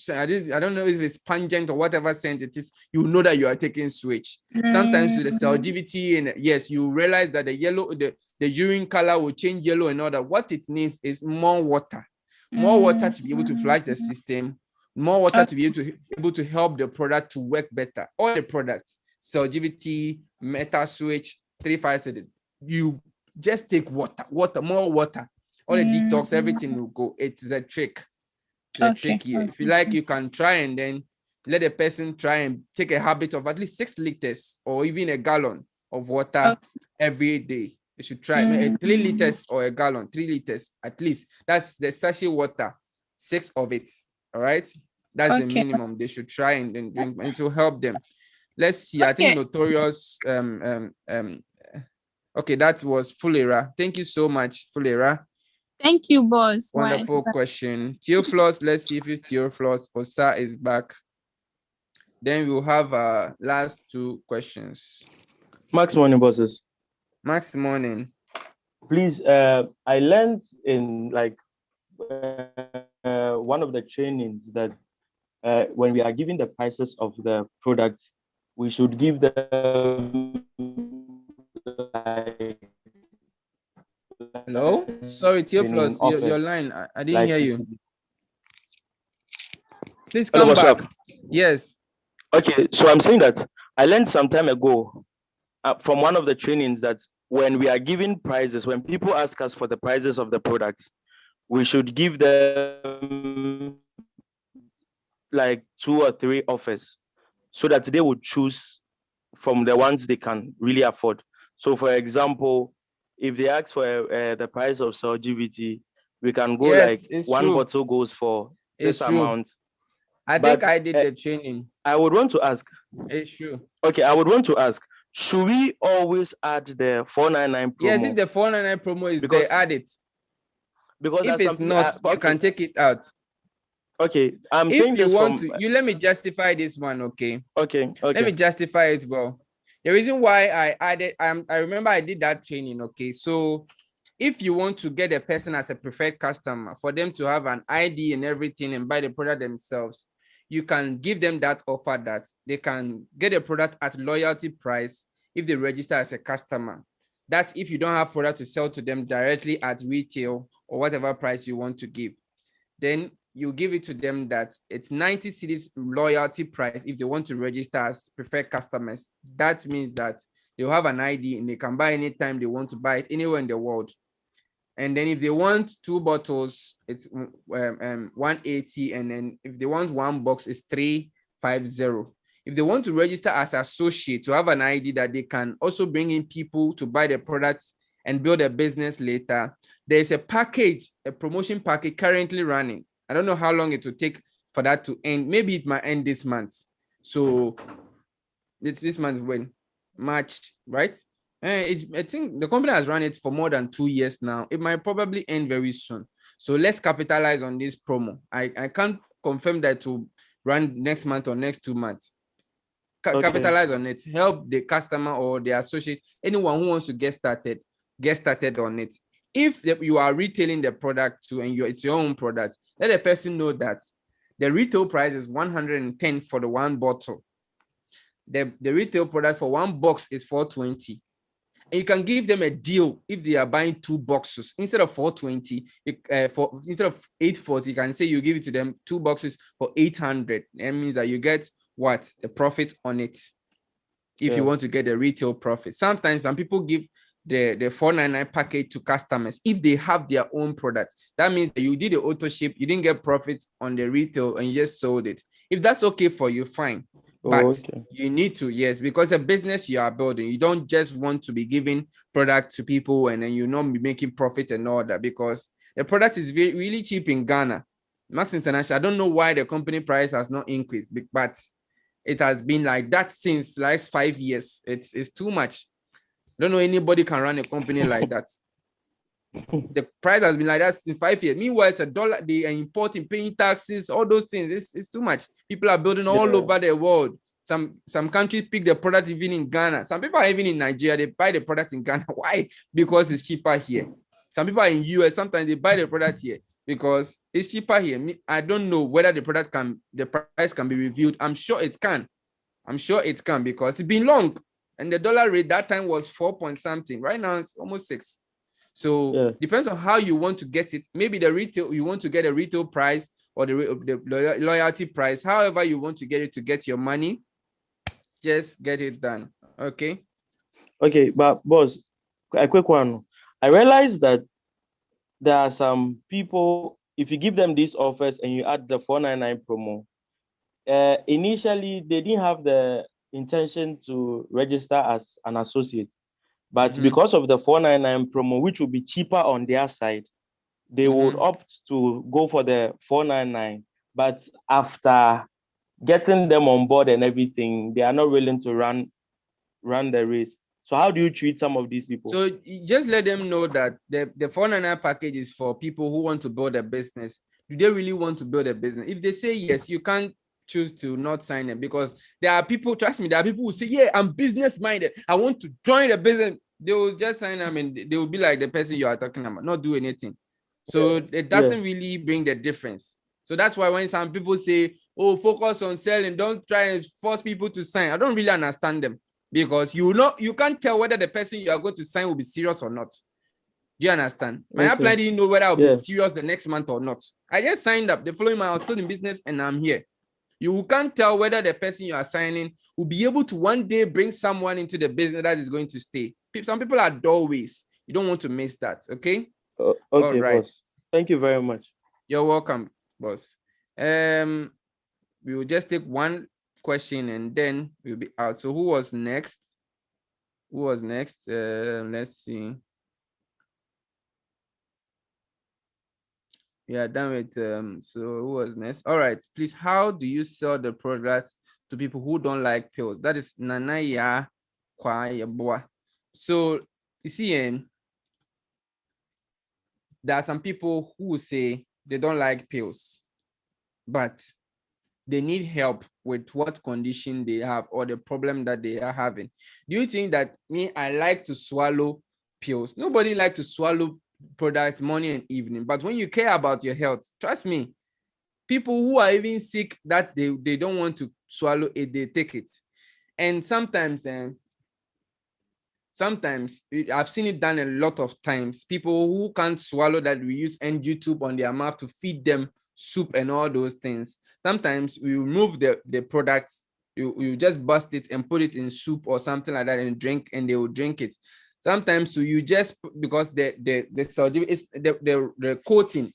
E: I don't know if it's pungent or whatever scent it is, you know that you are taking switch. Sometimes with the longevity, and yes, you realize that the urine color will change yellow and all that. What it needs is more water to be able to flush the system, more water to be able to help the product to work better. All the products, longevity, MetaSuite, 357, you just take water, more water. All the detox, everything will go. It's a trick. Trick here. If you like, you can try and then let a person try and take a habit of at least 6 liters or even a gallon of water every day. You should try 3 liters or a gallon, 3 liters at least. That's the sachet water, 6 of it. All right. That's the minimum they should try and then drink, and to help them. Let's see. I think Notorious. Okay, that was Fulera. Thank you so much, Fulera.
G: Thank you, boss.
E: Wonderful question. Theophilus, let's see if it's Theophilus. Osa is back. Then we'll have last 2 questions.
H: Max morning, bosses.
E: Max morning.
H: Please, I learned in like one of the trainings that when we are giving the prices of the products, we should give them like,
E: hello? Sorry, Theophilus, your line. I didn't
H: like,
E: hear you. Please
H: hello,
E: come back.
H: up?
E: Yes.
H: Okay, so I'm saying that I learned some time ago from one of the trainings that when we are giving prizes, when people ask us for the prices of the products, we should give them like 2 or 3 offers so that they would choose from the ones they can really afford. So for example, if they ask for the price of cell GBT, we can go like 1 bottle goes for this amount.
E: I think I did the training.
H: I would want to ask.
E: It's true.
H: Okay, I would want to ask, should we always add the 499 promo?
E: Yes, if the 499 promo is there, add it.
H: Because
E: if it's not, you can take it out.
H: Okay, I'm
E: if
H: saying
E: you
H: this
E: want
H: from...
E: to, you let me justify this one, okay?
H: Okay.
E: Let me justify it well. The reason why I added, I remember I did that training, okay? So if you want to get a person as a preferred customer, for them to have an ID and everything and buy the product themselves, you can give them that offer that they can get a product at loyalty price if they register as a customer. That's if you don't have product to sell to them directly at retail or whatever price you want to give. Then you give it to them that it's 90 cedis loyalty price if they want to register as preferred customers. That means that they'll have an ID and they can buy anytime they want to buy it anywhere in the world. And then if they want 2 bottles, it's 180. And then if they want 1 box, it's 350. If they want to register as associate to have an ID that they can also bring in people to buy the products and build a business later, there's a package, a promotion package currently running. I don't know how long it will take for that to end. Maybe it might end this month. So it's this month when? March, right? I think the company has run it for more than 2 years now. It might probably end very soon. So let's capitalize on this promo. I can't confirm that to run next month or next 2 months. Capitalize on it. Help the customer or the associate, anyone who wants to get started on it. If you are retailing the product too and it's your own product, let the person know that the retail price is 110 for the 1 bottle. The retail product for 1 box is 420. And you can give them a deal if they are buying 2 boxes instead of 420. Instead of 840, you can say you give it to them 2 boxes for 800. That means that you get what? The profit on it. If you want to get the retail profit. Sometimes some people give the 499 package to customers if they have their own products. That means that you did the auto ship, you didn't get profit on the retail and you just sold it. If that's okay for you, fine. But you need to, yes, because a business you are building, you don't just want to be giving product to people and then you not be making profit and all that, because the product is really cheap in Ghana. Max International, I don't know why the company price has not increased, but it has been like that since last 5 years. It's too much. I don't know anybody can run a company like that. The price has been like that in 5 years. Meanwhile, it's $1. They are importing, paying taxes, all those things. It's too much. People are building all over the world. Some countries pick the product even in Ghana. Some people are even in Nigeria. They buy the product in Ghana. Why? Because it's cheaper here. Some people are in US. Sometimes they buy the product here because it's cheaper here. I don't know whether the price can be reviewed. I'm sure it can. Because it's been long. And the dollar rate that time was 4 point something. Right now it's almost 6. So depends on how you want to get it. Maybe the retail, you want to get a retail price or the loyalty price. However you want to get it to get your money, just get it done. Okay.
H: Okay, but boss, a quick one. I realized that there are some people, if you give them these offers and you add the 499 promo, initially they didn't have the intention to register as an associate. But because of the 499 promo, which will be cheaper on their side, they would opt to go for the 499. But after getting them on board and everything, they are not willing to run the race. So how do you treat some of these people?
E: So just let them know that the 499 package is for people who want to build a business. Do they really want to build a business? If they say yes, you can't choose to not sign it, because there are people, trust me, there are people who say, yeah, I'm business minded, I want to join a business. They will just sign them and they will be like the person you are talking about, not do anything. So it doesn't really bring the difference. So that's why when some people say, oh, focus on selling, don't try and force people to sign, I don't really understand them, because you can't tell whether the person you are going to sign will be serious or not. Do you understand? My upline didn't know whether I'll be serious the next month or not. I just signed up. The following month I was still in business and I'm here. You can't tell whether the person you are signing will be able to one day bring someone into the business that is going to stay. Some people are doorways. You don't want to miss that, okay?
H: Okay,
E: all right.
H: boss. Thank you very much.
E: You're welcome, boss. We will just take one question and then we'll be out. So who was next? Let's see. We are done with so who was next? All right, please, how do you sell the products to people who don't like pills? That is Nanaya Kwayaboa. So you see, there are some people who say they don't like pills, but they need help with what condition they have or the problem that they are having. Do you think that I like to swallow pills? Nobody likes to swallow products morning and evening, but when you care about your health, trust me, people who are even sick that they don't want to swallow it, they take it. And sometimes I've seen it done a lot of times. People who can't swallow that, we use NG tube on their mouth to feed them soup and all those things. Sometimes we remove the products, you just bust it and put it in soup or something like that and drink, and they will drink it. Sometimes so you just, because the coating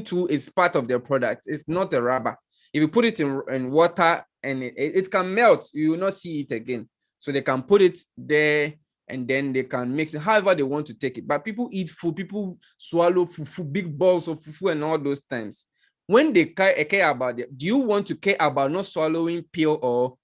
E: too is part of the product. It's not a rubber. If you put it in water and it can melt, you will not see it again. So they can put it there and then they can mix it however they want to take it. But people eat food, people swallow fufu, big balls of fufu and all those times. When they care about it, do you want to care about not swallowing pill or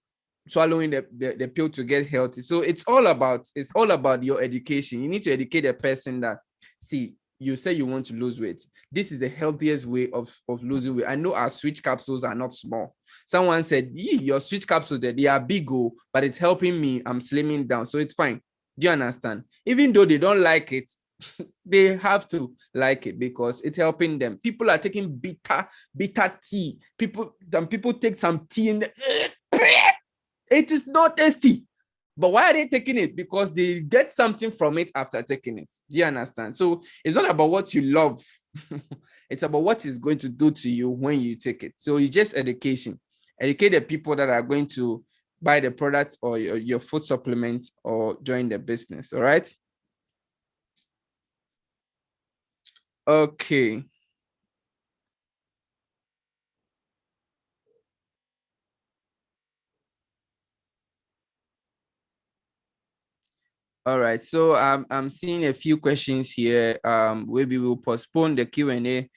E: swallowing the pill to get healthy? So it's all about your education. You need to educate the person that, see, you say you want to lose weight. This is the healthiest way of losing weight. I know our switch capsules are not small. Someone said, your switch capsules, they are big, but it's helping me. I'm slimming down, so it's fine. Do you understand? Even though they don't like it, they have to like it because it's helping them. People are taking bitter tea. People take some tea and it is not tasty. But why are they taking it? Because they get something from it after taking it. Do you understand? So it's not about what you love. It's about what it's going to do to you when you take it. So it's just education. Educate the people that are going to buy the product or your food supplement or join the business. All right. Okay. All right, so I'm seeing a few questions here. Maybe we'll postpone the Q&A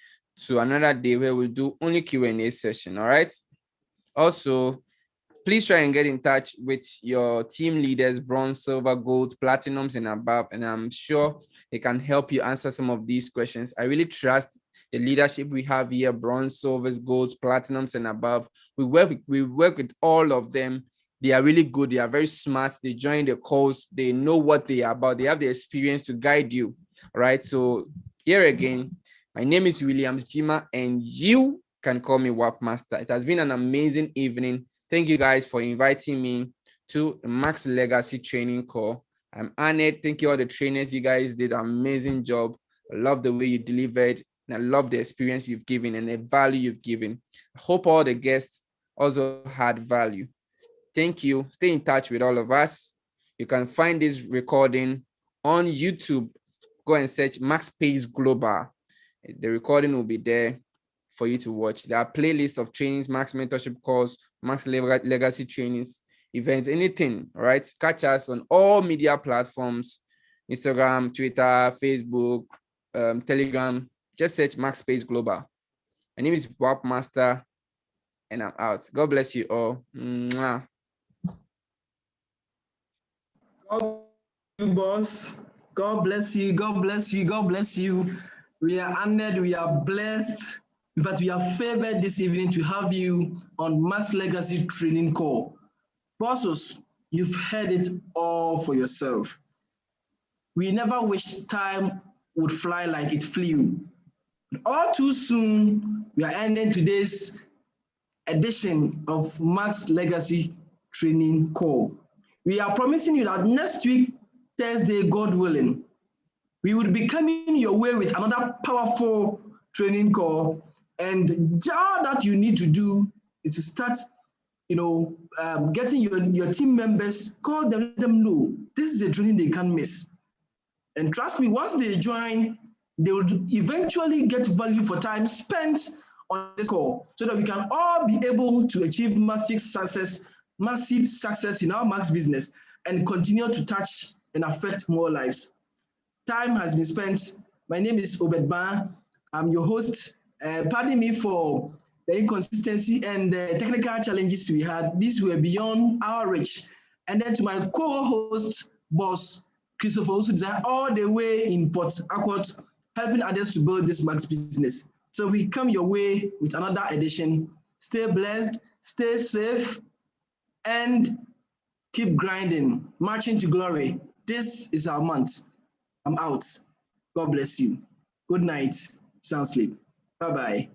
E: to another day where we'll do only Q&A session. All right. Also, please try and get in touch with your team leaders, bronze, silver, gold, platinums, and above, and I'm sure they can help you answer some of these questions. I really trust the leadership we have here: bronze, silvers, golds, platinums, and above. We work with all of them. They are really good. They are very smart. They join the calls. They know what they are about. They have the experience to guide you. All right. So here again, my name is Williams Gyimah, and you can call me WapMaster. It has been an amazing evening. Thank you guys for inviting me to the Max Legacy training call. I'm honored. Thank you all the trainers. You guys did an amazing job. I love the way you delivered, and I love the experience you've given and the value you've given. I hope all the guests also had value. Thank you. Stay in touch with all of us. You can find this recording on YouTube. Go and search Max Pace Global. The recording will be there for you to watch. There are playlists of trainings, Max mentorship calls, Max legacy trainings, events, anything, all right? Catch us on all media platforms, Instagram, Twitter, Facebook, Telegram. Just search Max Space Global. My name is WapMaster, and I'm out. God bless you all. Mwah.
A: God bless you, boss. God bless you. God bless you. God bless you. We are honored. We are blessed. In fact, we are favored this evening to have you on Max Legacy Training Call. Bosses, you've heard it all for yourself. We never wish time would fly like it flew. All too soon, we are ending today's edition of Max Legacy Training Call. We are promising you that next week, Thursday, God willing, we will be coming your way with another powerful training call. And all that you need to do is to start, getting your team members, call them, let them know this is a training they can't miss. And trust me, once they join, they will eventually get value for time spent on this call so that we can all be able to achieve massive success in our Max business and continue to touch and affect more lives. Time has been spent. My name is Obed Ba. I'm your host. Pardon me for the inconsistency and the technical challenges we had. These were beyond our reach. And then to my co-host, boss, Christopher, also designed all the way in Port Harcourt, helping others to build this Max business. So we come your way with another edition. Stay blessed, stay safe, and keep grinding, marching to glory. This is our month. I'm out. God bless you. Good night. Sound sleep. Bye-bye.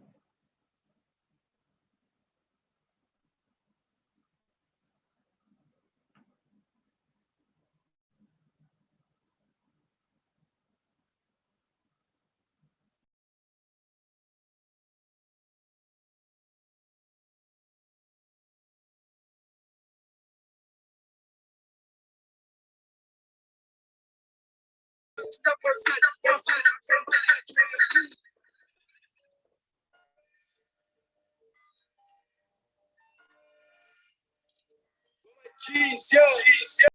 I: Jeez, yo.